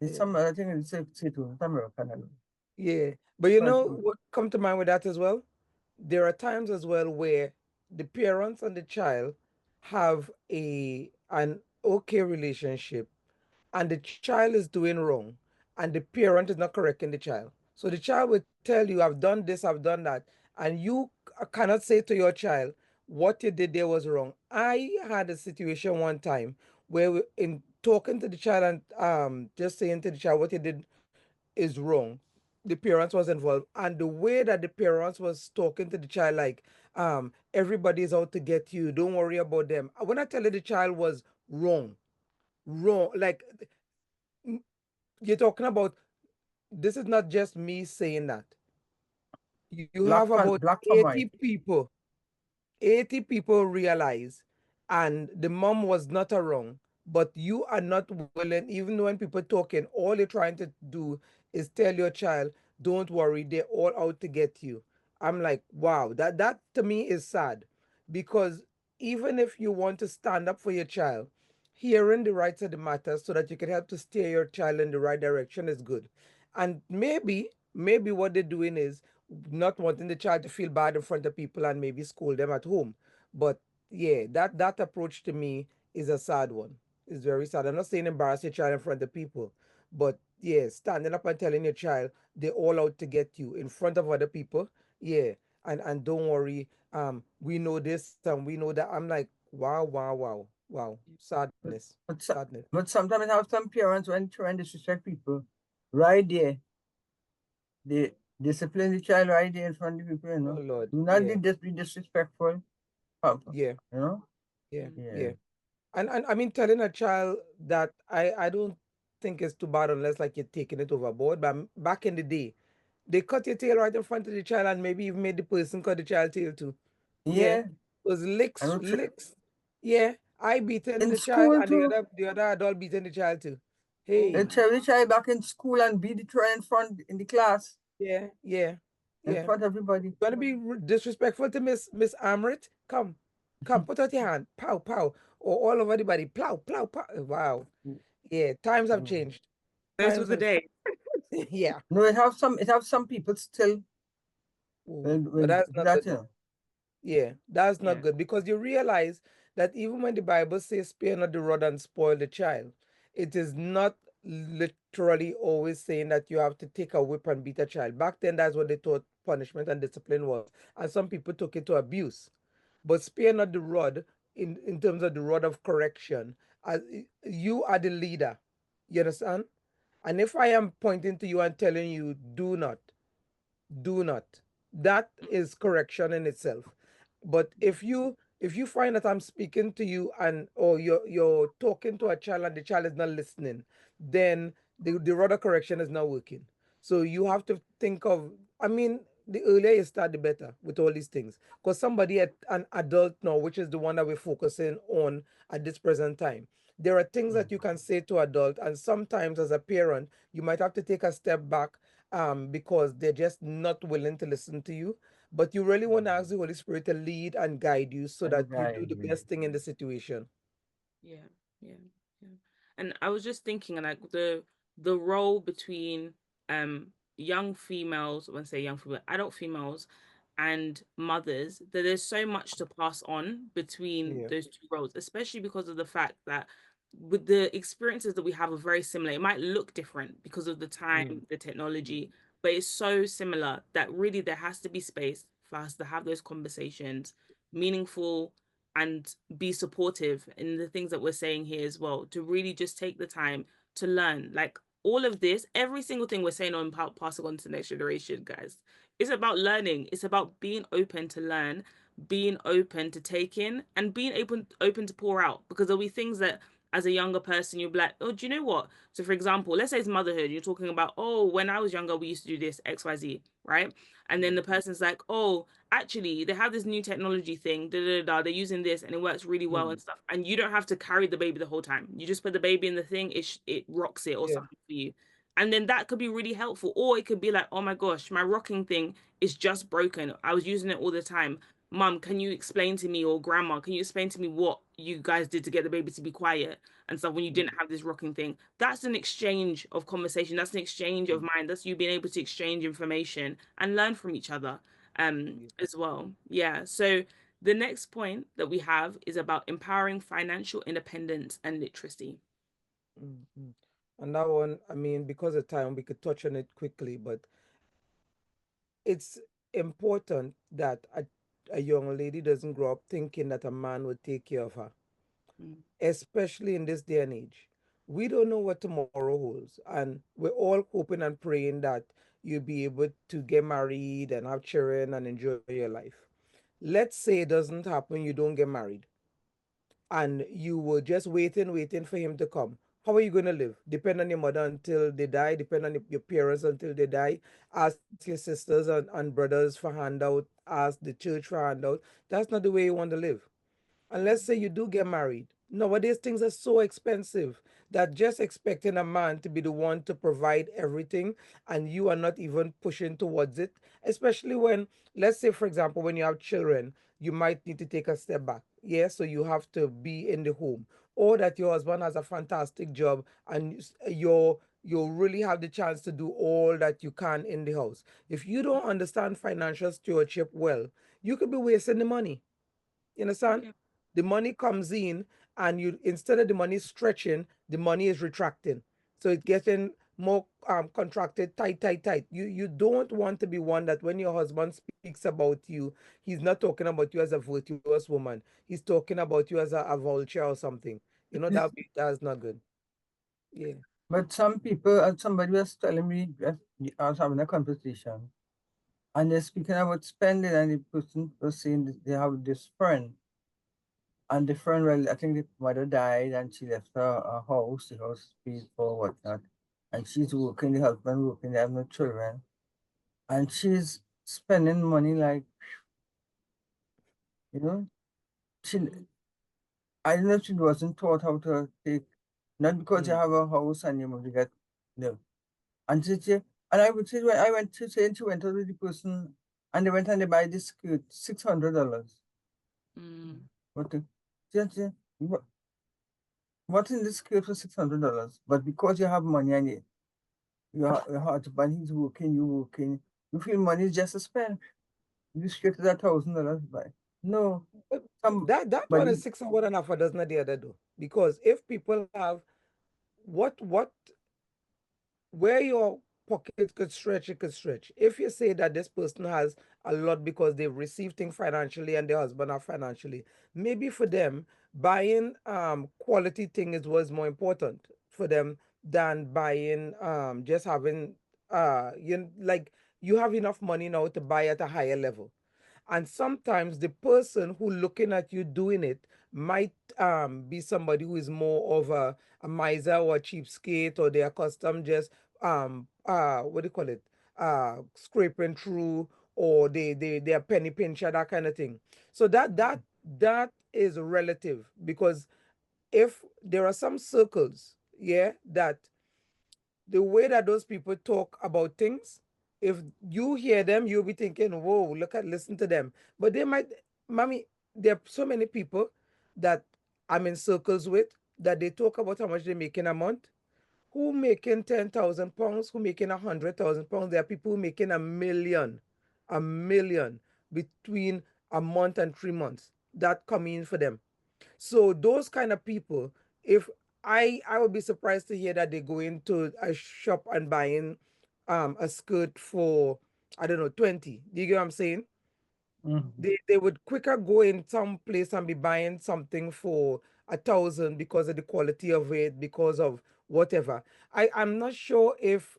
Speaker 3: Yeah.
Speaker 2: some other thing to say to not American alone.
Speaker 3: Yeah. But you
Speaker 2: But
Speaker 3: know what come to mind with that as well? There are times as well where the parents and the child have an okay relationship and the child is doing wrong and the parent is not correcting the child. So the child will tell you, I've done this, I've done that, and you cannot say to your child, what you did there was wrong. I had a situation one time where in talking to the child and just saying to the child what you did is wrong, the parents was involved, and the way that the parents was talking to the child like, everybody is out to get you, don't worry about them. When I tell you the child was wrong, wrong, like, you're talking about, this is not just me saying that. You have about
Speaker 2: black from
Speaker 3: 80
Speaker 2: white.
Speaker 3: people 80 people realize, and the mom was not wrong, but you are not willing, even when people talking, all you're trying to do is tell your child, don't worry, they're all out to get you. I'm like, wow, that to me is sad, because even if you want to stand up for your child, hearing the rights of the matter so that you can help to steer your child in the right direction is good. And maybe what they're doing is not wanting the child to feel bad in front of people and maybe scold them at home. But yeah, that approach to me is a sad one. It's very sad. I'm not saying embarrass your child in front of people, but yeah, standing up and telling your child they're all out to get you in front of other people. Yeah, and don't worry, we know this and we know that. I'm like, wow, wow, wow, wow, sadness,
Speaker 2: But,
Speaker 3: sadness.
Speaker 2: but sometimes I have some parents when trying to disrespect people, right there, they discipline the child right there in front of people, you
Speaker 3: Oh
Speaker 2: know.
Speaker 3: Lord,
Speaker 2: Do not
Speaker 3: yeah,
Speaker 2: be disrespectful, Papa,
Speaker 3: yeah,
Speaker 2: you know.
Speaker 3: yeah,
Speaker 2: Yeah.
Speaker 3: yeah. And I mean, telling a child that, I don't think it's too bad unless like you're taking it overboard. But back in the day, they cut your tail right in front of the child and maybe even made the person cut the child tail too. Yeah,
Speaker 2: Yeah.
Speaker 3: it was
Speaker 2: And
Speaker 3: licks, licks. Yeah, I beating
Speaker 2: in
Speaker 3: the child
Speaker 2: school
Speaker 3: and
Speaker 2: too.
Speaker 3: the other adult beating the child too.
Speaker 1: Oh
Speaker 2: They
Speaker 3: Hey,
Speaker 1: my.
Speaker 2: tell the child back in school and beat the child in front in the class,
Speaker 3: yeah, yeah,
Speaker 2: in
Speaker 3: yeah.
Speaker 2: front of everybody.
Speaker 3: You wanna be disrespectful to Miss Amrit? Come, put out your hand, pow, pow, or all over the body, plow, plow, pow. Wow. Yeah, times have
Speaker 2: Mm.
Speaker 3: changed.
Speaker 1: Those were
Speaker 3: Times
Speaker 1: the
Speaker 3: have,
Speaker 1: days.
Speaker 3: yeah.
Speaker 2: No, it have some people still
Speaker 3: But
Speaker 2: will
Speaker 3: that's
Speaker 2: do
Speaker 3: not
Speaker 2: that,
Speaker 3: good.
Speaker 2: you know.
Speaker 3: Yeah, that's not
Speaker 1: Yeah.
Speaker 3: good, because you realize that even when the Bible says spare not the rod and spoil the child, it is not literally always saying that you have to take a whip and beat a child. Back then, that's what they thought punishment and discipline was. And some people took it to abuse. But spare not the rod in terms of the rod of correction. As you are the leader. You understand? And if I am pointing to you and telling you, do not, that is correction in itself. But if you find that I'm speaking to you, and or you're talking to a child and the child is not listening, then the rudder correction is not working. So you have to think of, I mean, the earlier you start the better with all these things, because somebody at an adult now, which is the one that we're focusing on at this present time, there are things that you can say to adult, and sometimes as a parent you might have to take a step back, because they're just not willing to listen to you. But you really want to ask the Holy Spirit to lead and guide you so that
Speaker 2: And
Speaker 3: you do
Speaker 2: guide
Speaker 3: the
Speaker 2: you.
Speaker 3: best thing in the situation.
Speaker 1: Yeah, yeah, yeah. And I was just thinking, like the role between young females, when I say young female, adult females and mothers, that there's so much to pass on between
Speaker 3: Yeah.
Speaker 1: those two roles, especially because of the fact that with the experiences that we have are very similar. It might look different because of the
Speaker 3: Mm,
Speaker 1: time, the technology, but it's so similar that really there has to be space for us to have those conversations, meaningful and be supportive in the things that we're saying here as well, to really just take the time to learn. Like all of this, every single thing we're saying on passing on to the next generation, guys, it's about learning. It's about being open to learn, being open to take in, and being open to pour out. Because there'll be things that as a younger person you'll be like, oh, do you know what? So for example, let's say it's motherhood. You're talking about, oh, when I was younger, we used to do this XYZ, right? And then the person's like, oh, actually they have this new technology thing, they're using this and it works really well and stuff, and you don't have to carry the baby the whole time. You just put the baby in the thing, it rocks it or
Speaker 3: yeah.
Speaker 1: something for you, and then that could be really helpful. Or it could be like, oh my gosh, my rocking thing is just broken, I was using it all the time. Mom, can you explain to me, or grandma, can you explain to me what you guys did to get the baby to be quiet and stuff when you didn't have this rocking thing? That's an exchange of conversation, that's an exchange of mind, that's you being able to exchange information and learn from each other
Speaker 3: Yeah.
Speaker 1: as well. Yeah. So the next point that we have is about empowering financial independence and literacy.
Speaker 3: Mm, mm. And that one, I mean, because of time, we could touch on it quickly, but it's important that a young lady doesn't grow up thinking that a man would take care of her,
Speaker 1: Mm.
Speaker 3: especially in this day and age. We don't know what tomorrow holds, and we're all hoping and praying that you'll be able to get married and have children and enjoy your life. Let's say it doesn't happen, you don't get married, and you were just waiting for him to come. How are you going to live? Depend on your mother until they die, depend on your parents until they die, ask your sisters and brothers for handout, ask the church for handout. That's not the way you want to live. And let's say you do get married. Nowadays, things are so expensive that just expecting a man to be the one to provide everything and you are not even pushing towards it, especially when, let's say, for example, when you have children, you might need to take a step back. Yeah, so you have to be in the home, or that your husband has a fantastic job and you'll really have the chance to do all that you can in the house. If you don't understand financial stewardship well, you could be wasting the money. You understand?
Speaker 1: Yeah.
Speaker 3: The money comes in, and you, instead of the money stretching, the money is retracting. So it's getting more contracted, tight. You don't want to be one that when your husband speaks about you, he's not talking about you as a virtuous woman. He's talking about you as a vulture or something. You know
Speaker 2: This,
Speaker 3: that's not good. Yeah.
Speaker 2: but some people, somebody was telling me, I was having a conversation, and they're speaking about spending, and the person was saying that they have this friend, and the friend, well, I think the mother died, and she left a house, the house paid for whatnot, and she's working, the husband working, they have no children, and she's spending money like, you know, she,
Speaker 1: Mm.
Speaker 2: I don't know if she wasn't taught how to take, not because you
Speaker 3: Mm.
Speaker 2: have a house and you must get, no. And and I would say, when I went to say, and she went out with the person, and they went and they buy this skirt, $600.
Speaker 1: Mm.
Speaker 2: What the, she, what, what's in this skirt for $600? But because you have money and your husband, he's working, you working, you feel money is just a spend. This skirt is $1,000 buy. No,
Speaker 3: But that one is
Speaker 2: somebody,
Speaker 3: 6 and 1.5 does not the other though. Because if people have what where your pocket could stretch, it could stretch. If you say that this person has a lot because they've received things financially and their husband are financially, maybe for them buying quality things was more important for them than buying just having like you have enough money now to buy at a higher level. And sometimes the person who looking at you doing it might be somebody who is more of a miser or a cheapskate, or they're accustomed just what do you call it, scraping through, or they're penny pincher, that kind of thing. So that is relative, because if there are some circles, yeah, that the way that those people talk about things, if you hear them, you'll be thinking, whoa, listen to them. But they might, mommy, there are so many people that I'm in circles with that they talk about how much they make in a month. Who making £10,000, who making £100,000. There are people who making a million between a month and 3 months. That come in for them. So those kind of people, if I would be surprised to hear that they go into a shop and buying a skirt for, I don't know, 20. Do you get what I'm saying?
Speaker 2: mhm.
Speaker 3: They would quicker go in some place and be buying something for 1,000 because of the quality of it, because of whatever. I'm not sure if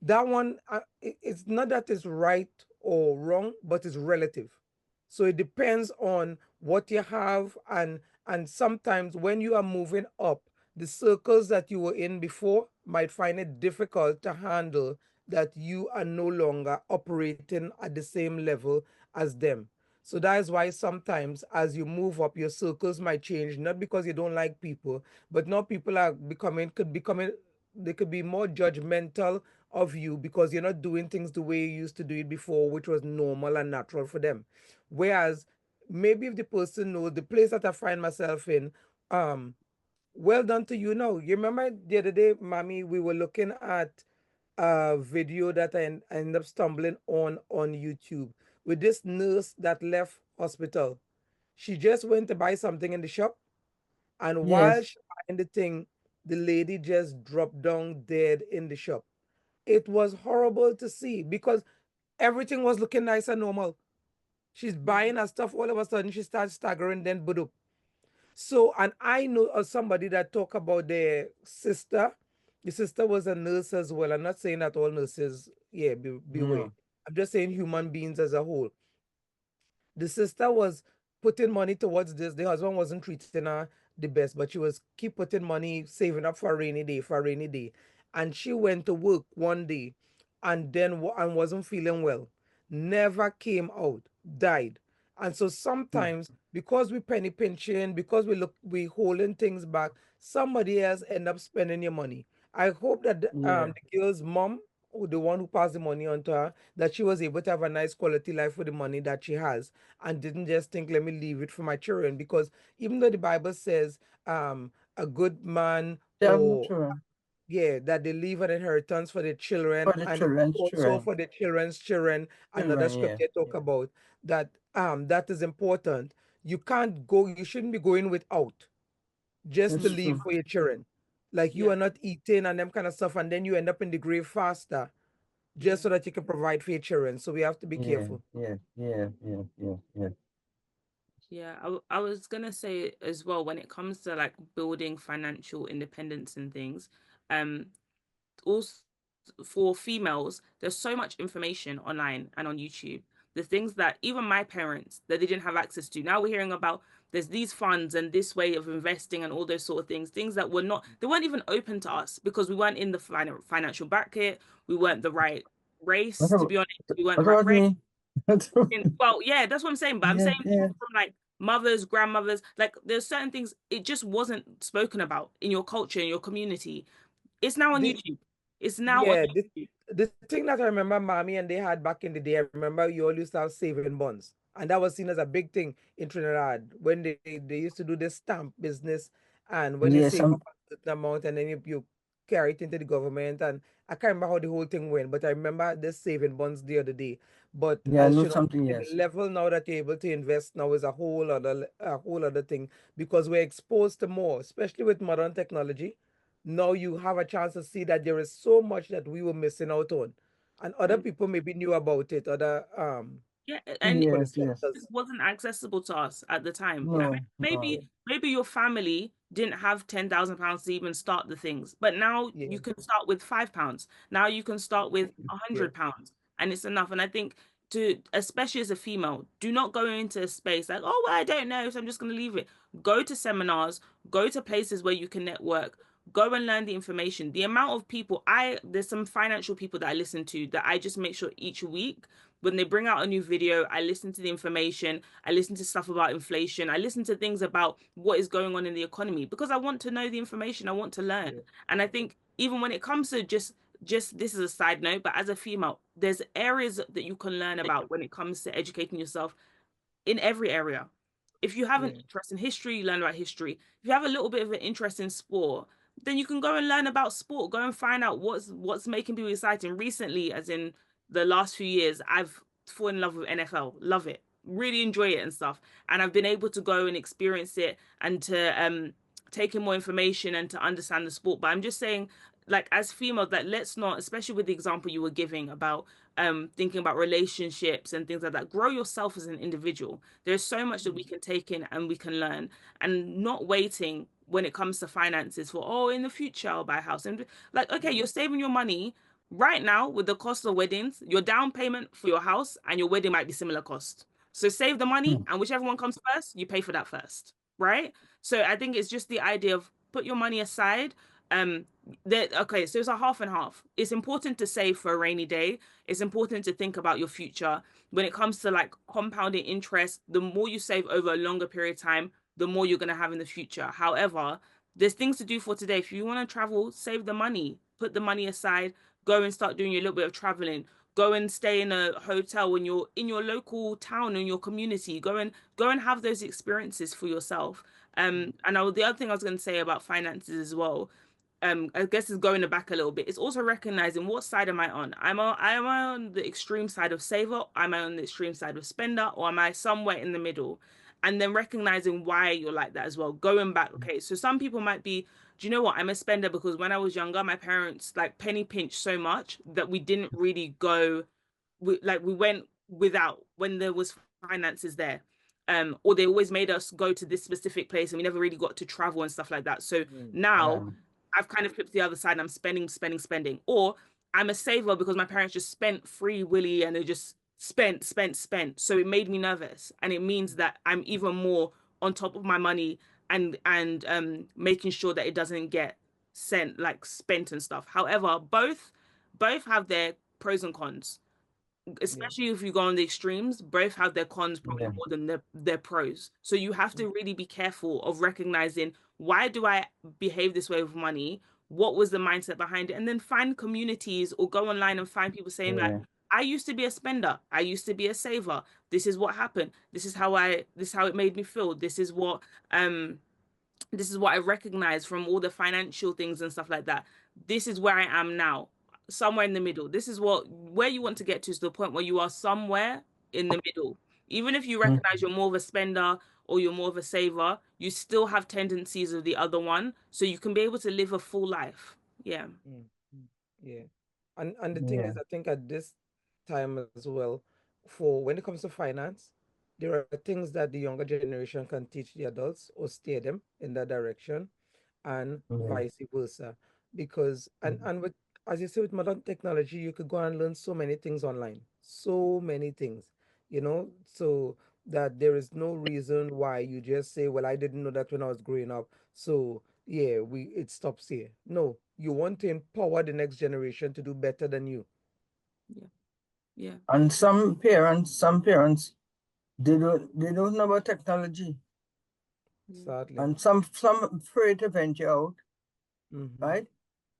Speaker 3: that one, it's not that it's right or wrong, but it's relative. So it depends on what you have, and sometimes when you are moving up, the circles that you were in before might find it difficult to handle that you are no longer operating at the same level as them. So that is why sometimes as you move up, your circles might change, not because you don't like people, but now people are becoming, they could be more judgmental of you because you're not doing things the way you used to do it before, which was normal and natural for them. Whereas maybe if the person knows the place that I find myself in, um, well done to you now. You remember the other day, mommy, we were looking at a video that I ended up stumbling on YouTube with this nurse that left hospital. She just went to buy something in the shop, and while
Speaker 2: Yes.
Speaker 3: she buying the thing, the lady just dropped down dead in the shop. It was horrible to see because everything was looking nice and normal. She's buying her stuff, all of a sudden she starts staggering, then budup. So, and I know of somebody that talk about their sister. The sister was a nurse as well. I'm not saying that all nurses, yeah, beware. I'm just saying human beings as a whole. The sister was putting money towards this. The husband wasn't treating her the best, but she was keep putting money, saving up for a rainy day, for a rainy day. And she went to work one day and then and wasn't feeling well. Never came out, died. And so sometimes because we penny pinching, because we holding things back, somebody else end up spending your money. I hope that the girl's mom, or the one who passed the money on to her, that she was able to have a nice quality life with the money that she has and didn't just think, let me leave it for my children. Because even though the Bible says a good man or yeah, that they leave an inheritance for their children
Speaker 2: For the
Speaker 3: and
Speaker 2: children's
Speaker 3: also
Speaker 2: children.
Speaker 3: for their children's children. Another scripture talk about that that is important. You can't go, you shouldn't be going without just to
Speaker 2: That's
Speaker 3: leave
Speaker 2: true.
Speaker 3: for your children. Like you
Speaker 1: Yeah.
Speaker 3: are not eating and them kind of stuff, and then you end up in the grave faster just so that you can provide for your children. So we have to be careful.
Speaker 1: Yeah, I was gonna say as well, when it comes to like building financial independence and things, um, also for females, there's so much information online and on YouTube. The things that even my parents that they didn't have access to. Now we're hearing about there's these funds and this way of investing and all those sort of things that were not, they weren't even open to us because we weren't in the financial bracket. We weren't the right race, to be honest. We weren't
Speaker 2: What
Speaker 1: the right
Speaker 2: about
Speaker 1: race.
Speaker 2: me?
Speaker 1: Well, yeah, that's what I'm saying. But I'm saying
Speaker 2: Yeah.
Speaker 1: people from like mothers, grandmothers, like there's certain things it just wasn't spoken about in your culture, in your community. It's now on
Speaker 3: The,
Speaker 1: YouTube. It's now on
Speaker 3: yeah,
Speaker 1: YouTube.
Speaker 3: the thing that I remember mommy and they had back in the day, I remember you all used to have saving bonds. And that was seen as a big thing in Trinidad when they used to do this stamp business. And when you
Speaker 2: Yeah,
Speaker 3: save up
Speaker 2: some
Speaker 3: a certain amount and then you carry it into the government. And I can't remember how the whole thing went, but I remember this saving bonds the other day. But
Speaker 2: yeah, I
Speaker 3: as
Speaker 2: know
Speaker 3: you know,
Speaker 2: something,
Speaker 3: the
Speaker 2: yes.
Speaker 3: level now that you're able to invest now is a whole other thing because we're exposed to more, especially with modern technology. Now you have a chance to see that there is so much that we were missing out on, and other
Speaker 1: And
Speaker 3: people maybe knew about it. Other
Speaker 1: yeah, and
Speaker 3: what do you
Speaker 2: Yes,
Speaker 3: call
Speaker 2: yes.
Speaker 3: it?
Speaker 1: it wasn't accessible to us at the time. I mean,
Speaker 2: No, no.
Speaker 1: maybe your family didn't have £10,000 to even start the things, but now
Speaker 3: Yeah,
Speaker 1: you can start with £5. Now you can start with a
Speaker 3: yeah,
Speaker 1: hundred pounds, and it's enough. And I think to, especially as a female, do not go into a space like, oh, well, I don't know, so I'm just going to leave it. Go to seminars, go to places where you can network. Go and learn the information. The amount of people there's some financial people that I listen to that I just make sure each week when they bring out a new video, I listen to the information, I listen to stuff about inflation, I listen to things about what is going on in the economy because I want to know the information, I want to learn.
Speaker 3: yeah,
Speaker 1: And I think even when it comes to just this is a side note, but as a female, there's areas that you can learn about when it comes to educating yourself in every area. If you have an
Speaker 3: yeah,
Speaker 1: interest in history, you learn about history. If you have a little bit of an interest in sport, then you can go and learn about sport. Go and find out what's making people exciting. Recently, as in the last few years, I've fallen in love with NFL. Love it. Really enjoy it and stuff. And I've been able to go and experience it and to take in more information and to understand the sport. But I'm just saying, like as females, that let's not, especially with the example you were giving about thinking about relationships and things like that, grow yourself as an individual. There's so much that we can take in and we can learn, and not waiting when it comes to finances for, oh, in the future I'll buy a house. And like, okay, you're saving your money right now with the cost of weddings. Your down payment for your house and your wedding might be similar cost. So save the money, and whichever one comes first, you pay for that first, right? So I think it's just the idea of put your money aside. That okay, so it's a half and half. It's important to save for a rainy day. It's important to think about your future. When it comes to like compounding interest, the more you save over a longer period of time, the more you're going to have in the future. However, there's things to do for today. If you want to travel, save the money, put the money aside, go and start doing a little bit of traveling. Go and stay in a hotel when you're in your local town, in your community. Go and have those experiences for yourself. The other thing I was going to say about finances as well, I guess is going back a little bit. It's also recognizing what side am I on? Am I on the extreme side of saver? Am I on the extreme side of spender? Or am I somewhere in the middle? And then recognizing why you're like that as well. Going back, okay, so some people might be do you know what? I'm a spender because when I was younger, my parents like penny pinched so much that we didn't really go, we went without when there was finances there. Or they always made us go to this specific place and we never really got to travel and stuff like that. So now I've kind of flipped the other side and I'm spending, spending, spending. Or I'm a saver because my parents just spent free willy and they just spent, spent, spent. So it made me nervous. And it means that I'm even more on top of my money and making sure that it doesn't get sent like spent and stuff. However, both have their pros and cons, especially if you go on the extremes. Both have their cons probably more than their pros. So you have to really be careful of recognizing, why do I behave this way with money? What was the mindset behind it? And then find communities or go online and find people saying like, I used to be a spender. I used to be a saver. This is what happened. This is how it made me feel. This is what I recognize from all the financial things and stuff like that. This is where I am now, somewhere in the middle. This is where you want to get to, is the point where you are somewhere in the middle. Even if you recognize you're more of a spender or you're more of a saver, you still have tendencies of the other one, so you can be able to live a full life. Yeah.
Speaker 3: Yeah. And the thing is, I think at this time as well, for when it comes to finance, there are things that the younger generation can teach the adults or steer them in that direction, and vice versa. Because and with, as you say, with modern technology, you could go and learn so many things online, so many things, so that there is no reason why you just say, well, I didn't know that when I was growing up, so yeah, it stops here. No, you want to empower the next generation to do better than you.
Speaker 1: Yeah. Yeah.
Speaker 2: And some parents, they don't know about technology.
Speaker 3: Sadly.
Speaker 2: And some afraid to venture out, right?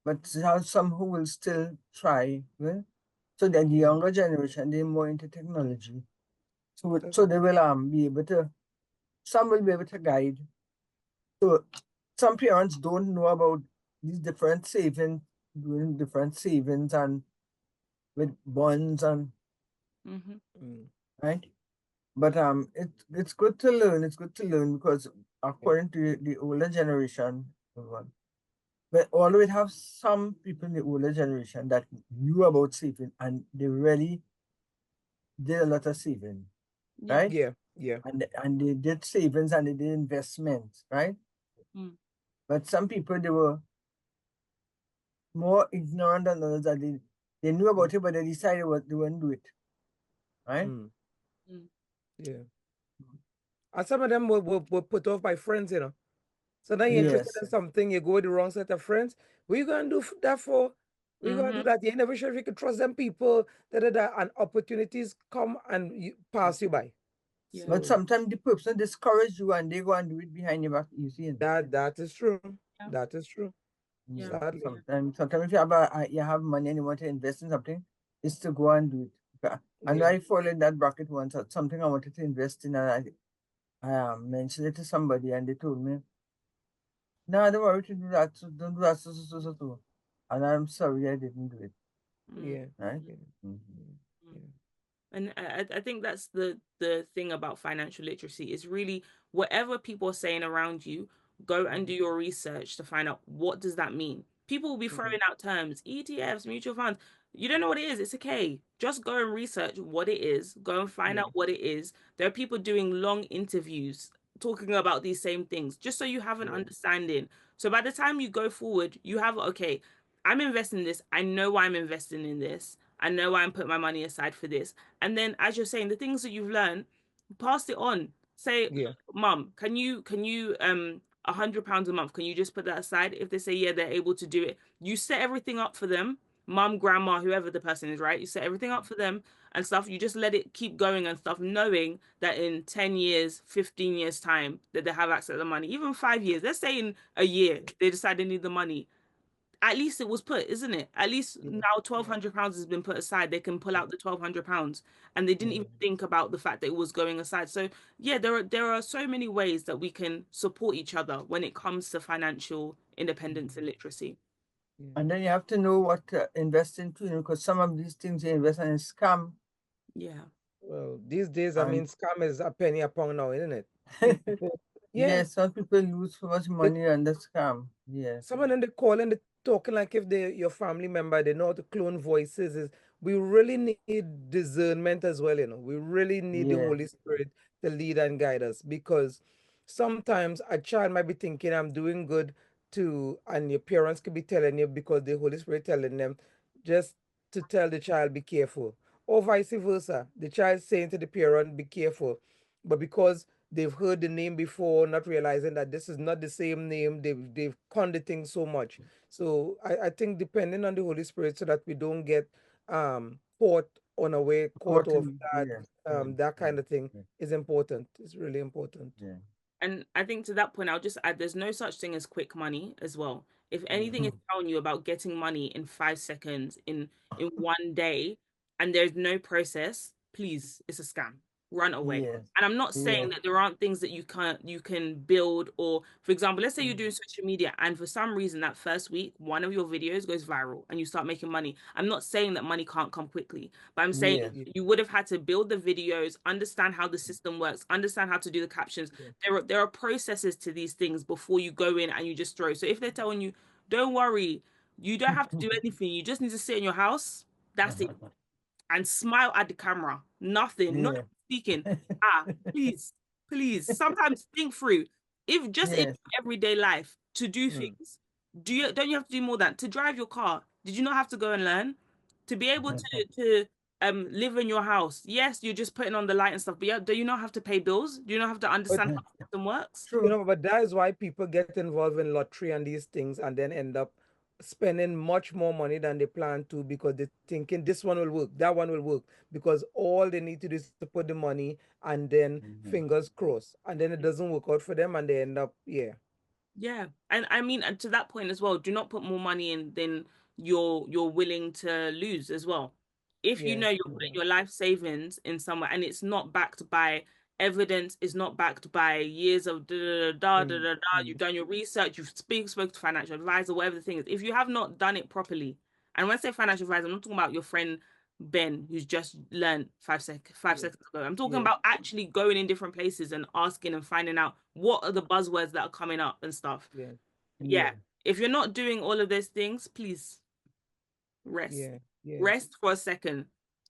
Speaker 2: But there are some who will still try, well, so that the younger generation, they're more into technology. So they will be able to, some will be able to guide. So some parents don't know about these different savings, doing different savings and with bonds and right. But it's good to learn. It's good to learn because according to the older generation, but although it have some people in the older generation that knew about saving and they really did a lot of saving, right?
Speaker 3: Yeah.
Speaker 2: And they did savings and they did investments, right? But some people, they were more ignorant than others, that they knew about it, but they decided they wouldn't do it, right?
Speaker 3: Yeah. And some of them were put off by friends, So now you're interested in something, you go with the wrong set of friends. What you gonna do that for? We gonna do that? You never sure if you can trust them people, and opportunities come and pass you by.
Speaker 1: Yeah.
Speaker 2: But sometimes the person discourage you and they go and do it behind your back, you see.
Speaker 3: That is true.
Speaker 1: Yeah.
Speaker 3: That is true.
Speaker 1: Yeah.
Speaker 3: Sadly.
Speaker 2: Sometimes if you have money and you want to invest in something, it's to go and do it. And I fall in that bracket once. Something I wanted to invest in, and I mentioned it to somebody, and they told me, "No, don't worry to do that. So don't do that." So. And I'm sorry I didn't do it.
Speaker 3: Yeah.
Speaker 2: Right.
Speaker 1: And I think that's the thing about financial literacy, is really whatever people are saying around you, go and do your research to find out, what does that mean. People will be throwing out terms, ETFs, mutual funds. You don't know what it is. It's okay. Just go and research what it is. Go and find out what it is. There are people doing long interviews talking about these same things, just so you have an understanding. So by the time you go forward, you have, okay, I'm investing in this. I know why I'm investing in this. I know why I'm putting my money aside for this. And then, as you're saying, the things that you've learned, pass it on. Say, Mum, can you £100 a month, can you just put that aside? If they say yeah, they're able to do it, you set everything up for them. Mum, grandma, whoever the person is, right? You set everything up for them and stuff. You just let it keep going and stuff, knowing that in 10 years, 15 years time, that they have access to the money. Even 5 years, let's say in a year they decide they need the money, at least it was put, isn't it? At least now £1,200 has been put aside. They can pull out the £1,200, and they didn't even think about the fact that it was going aside. So yeah, there are so many ways that we can support each other when it comes to financial independence and literacy.
Speaker 2: And then you have to know what to invest into, because some of these things you invest in is scam.
Speaker 1: Yeah.
Speaker 3: Well, these days, I mean, scam is a penny a pound now, isn't it?
Speaker 2: Yes, some people lose so much money on the scam. Yes.
Speaker 3: Some of them they call and they talking like if they're your family member, they know how to clone voices. We really need discernment as well, you know. We really need the
Speaker 2: Yes.
Speaker 3: Holy Spirit to lead and guide us, because sometimes a child might be thinking I'm doing good too, and your parents could be telling you because the Holy Spirit telling them just to tell the child be careful. Or vice versa. The child saying to the parent, be careful. But because they've heard the name before, not realizing that this is not the same name. They've conned the thing so much. So I think depending on the Holy Spirit, so that we don't get caught on a way, caught
Speaker 2: Caught
Speaker 3: off
Speaker 2: in,
Speaker 3: that
Speaker 2: yes.
Speaker 3: that kind of thing
Speaker 2: Yes.
Speaker 3: is important. It's really important.
Speaker 2: Yeah.
Speaker 1: And I think to that point, I'll just add there's no such thing as quick money as well. If anything is
Speaker 2: Mm.
Speaker 1: telling you about getting money in 5 seconds in one day and there's no process, please, it's a scam. Run away.
Speaker 2: Yes.
Speaker 1: And I'm not saying
Speaker 2: Yes.
Speaker 1: that there aren't things that you can build, or for example, let's say you're doing
Speaker 2: Mm.
Speaker 1: social media and for some reason that first week one of your videos goes viral and you start making money. I'm not saying that money can't come quickly, but I'm saying
Speaker 2: Yes.
Speaker 3: Yeah,
Speaker 1: you would have had to build the videos, understand how the system works, understand how to do the captions.
Speaker 3: yeah,
Speaker 1: There are processes to these things before you go in and you just throw. So if they're telling you, don't worry, you don't have to do anything, you just need to sit in your house, that's it. And smile at the camera. Nothing, not
Speaker 2: Yeah.
Speaker 1: speaking. Please, please. Sometimes think through. If just in
Speaker 2: Yes.
Speaker 1: your everyday life to do
Speaker 3: mm,
Speaker 1: things, don't you have to do more than to drive your car? Did you not have to go and learn? To be able to live in your house? Yes, you're just putting on the light and stuff, but yeah, do you not have to pay bills? Do you not have to
Speaker 3: but
Speaker 1: understand how the system works?
Speaker 3: you
Speaker 2: True.
Speaker 3: know, but that is why people get involved in lottery and these things, and then end up spending much more money than they plan to, because they're thinking this one will work, that one will work, because all they need to do is to put the money and then
Speaker 2: Mhm.
Speaker 3: fingers crossed, and then it doesn't work out for them, and they end up, yeah,
Speaker 1: Yeah. And I mean, and to that point as well, do not put more money in than you're willing to lose as well. If you
Speaker 3: yeah,
Speaker 1: know you're putting
Speaker 2: Yeah.
Speaker 1: your life savings in somewhere and it's not backed by evidence, is not backed by years of da da da da
Speaker 3: mm,
Speaker 1: da da, you've
Speaker 3: mm,
Speaker 1: done your research, you've spoke to financial advisor, whatever the thing is. If you have not done it properly, and when I say financial advisor, I'm not talking about your friend Ben, who's just learned five
Speaker 3: yeah,
Speaker 1: seconds ago. I'm talking
Speaker 3: yeah,
Speaker 1: about actually going in different places and asking and finding out what are the buzzwords that are coming up and stuff.
Speaker 3: yeah,
Speaker 1: Yeah.
Speaker 2: Yeah.
Speaker 1: If you're not doing all of those things, please rest.
Speaker 3: yeah, yeah,
Speaker 1: Rest for a second.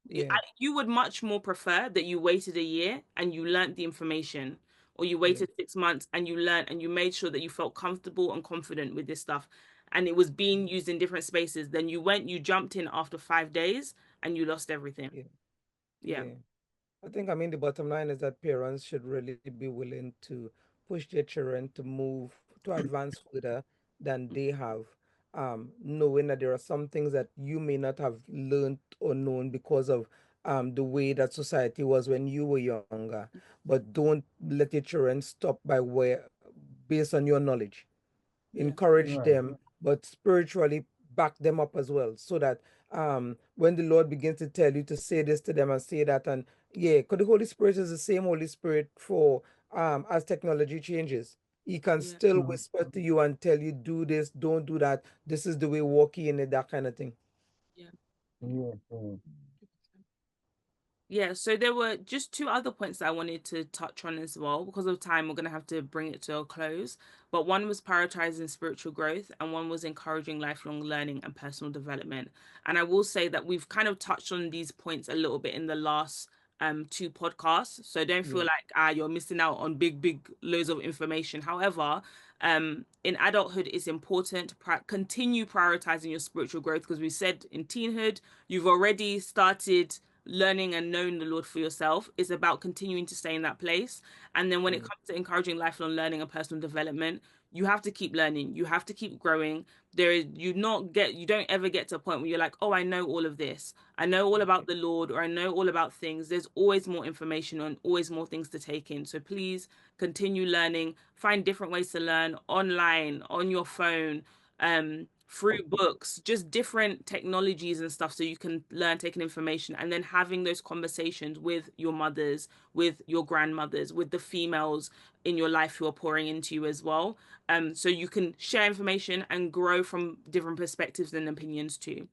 Speaker 3: yeah,
Speaker 1: You would much more prefer that you waited a year and you learned the information, or you
Speaker 3: yeah,
Speaker 1: waited 6 months and you learned and you made sure that you felt comfortable and confident with this stuff and it was being used in different spaces. Then you jumped in after 5 days and you lost everything.
Speaker 3: yeah,
Speaker 1: Yeah.
Speaker 3: yeah. I think, I mean, the bottom line is that parents should really be willing to push their children to move, to advance further than they have, knowing that there are some things that you may not have learned or known because of the way that society was when you were younger. But don't let your children stop by where, based on your knowledge.
Speaker 1: Yeah.
Speaker 3: Encourage
Speaker 2: Right.
Speaker 3: them, but spiritually back them up as well, so that when the Lord begins to tell you to say this to them and say that, and yeah, because the Holy Spirit is the same Holy Spirit for as technology changes. He can
Speaker 1: Yeah.
Speaker 3: still
Speaker 2: True.
Speaker 3: whisper to you and tell you, do this, don't do that. This is the way, walk in it, that kind of thing.
Speaker 1: Yeah.
Speaker 2: Yeah. True.
Speaker 1: Yeah, so there were just two other points that I wanted to touch on as well. Because of time, we're going to have to bring it to a close. But one was prioritizing spiritual growth, and one was encouraging lifelong learning and personal development. And I will say that we've kind of touched on these points a little bit in the last two podcasts. So don't feel
Speaker 3: Yeah,
Speaker 1: like you're missing out on big loads of information. However, in adulthood, it's important to continue prioritizing your spiritual growth, because we said in teenhood, you've already started learning and knowing the Lord for yourself. Is about continuing to stay in that place. And then when it
Speaker 3: yeah,
Speaker 1: comes to encouraging lifelong learning and personal development, you have to keep learning. You have to keep growing. There is you don't ever get to a point where you're like, oh, I know all of this. I know all about the Lord, or I know all about things. There's always more information and always more things to take in. So please continue learning. Find different ways to learn online, on your phone, through books, just different technologies and stuff, so you can learn, taking information, and then having those conversations with your mothers, with your grandmothers, with the females in your life who are pouring into you as well. So you can share information and grow from different perspectives and opinions too.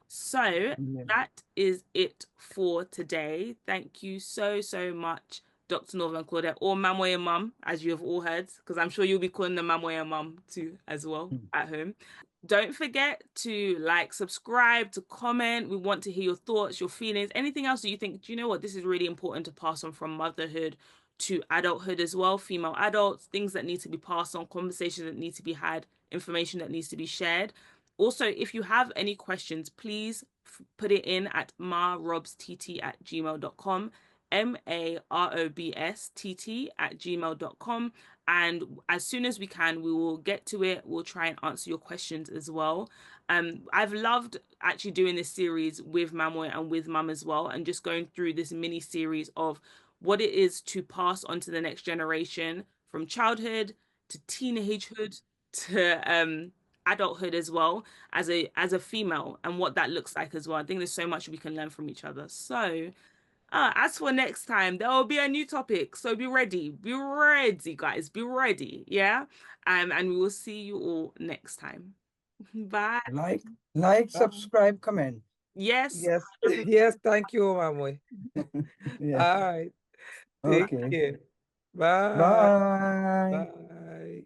Speaker 1: So
Speaker 2: Yeah.
Speaker 1: that is it for today. Thank you so much, Dr. Norva and Claudette, or Mamoy and Mum, as you have all heard, because I'm sure you'll be calling them Mamoy and Mum too as well at home. Don't forget to like, subscribe, to comment. We want to hear your thoughts, your feelings, anything else that you think, do you know what, this is really important to pass on from motherhood to adulthood as well, female adults, things that need to be passed on, conversations that need to be had, information that needs to be shared. Also, if you have any questions, please put it in at marobstt@gmail.com, marobstt@gmail.com. And as soon as we can, we will get to it. We'll try and answer your questions as well. I've loved actually doing this series with Mamoy and with Mum as well, and just going through this mini series of what it is to pass on to the next generation, from childhood to teenagehood to adulthood as well, as a female, and what that looks like as well. I think there's so much we can learn from each other. So as for next time, there will be a new topic. So be ready, guys, be ready. Yeah. And we will see you all next time. Bye.
Speaker 2: Like, subscribe, comment.
Speaker 1: Yes.
Speaker 3: Yes, thank you, Mamoy.
Speaker 2: Yes.
Speaker 3: All right. Take
Speaker 2: Okay.
Speaker 3: care. Bye.
Speaker 2: Bye.
Speaker 3: Bye.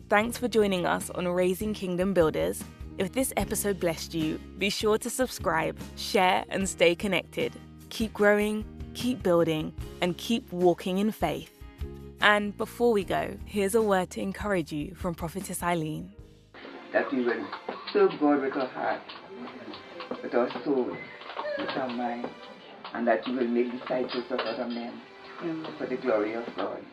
Speaker 4: Thanks for joining us on Raising Kingdom Builders. If this episode blessed you, be sure to subscribe, share, and stay connected. Keep growing, keep building, and keep walking in faith. And before we go, here's a word to encourage you from Prophetess Eileen.
Speaker 5: That we will serve God with our heart, with our soul, with our mind, and that you will make disciples of other men for the glory of God.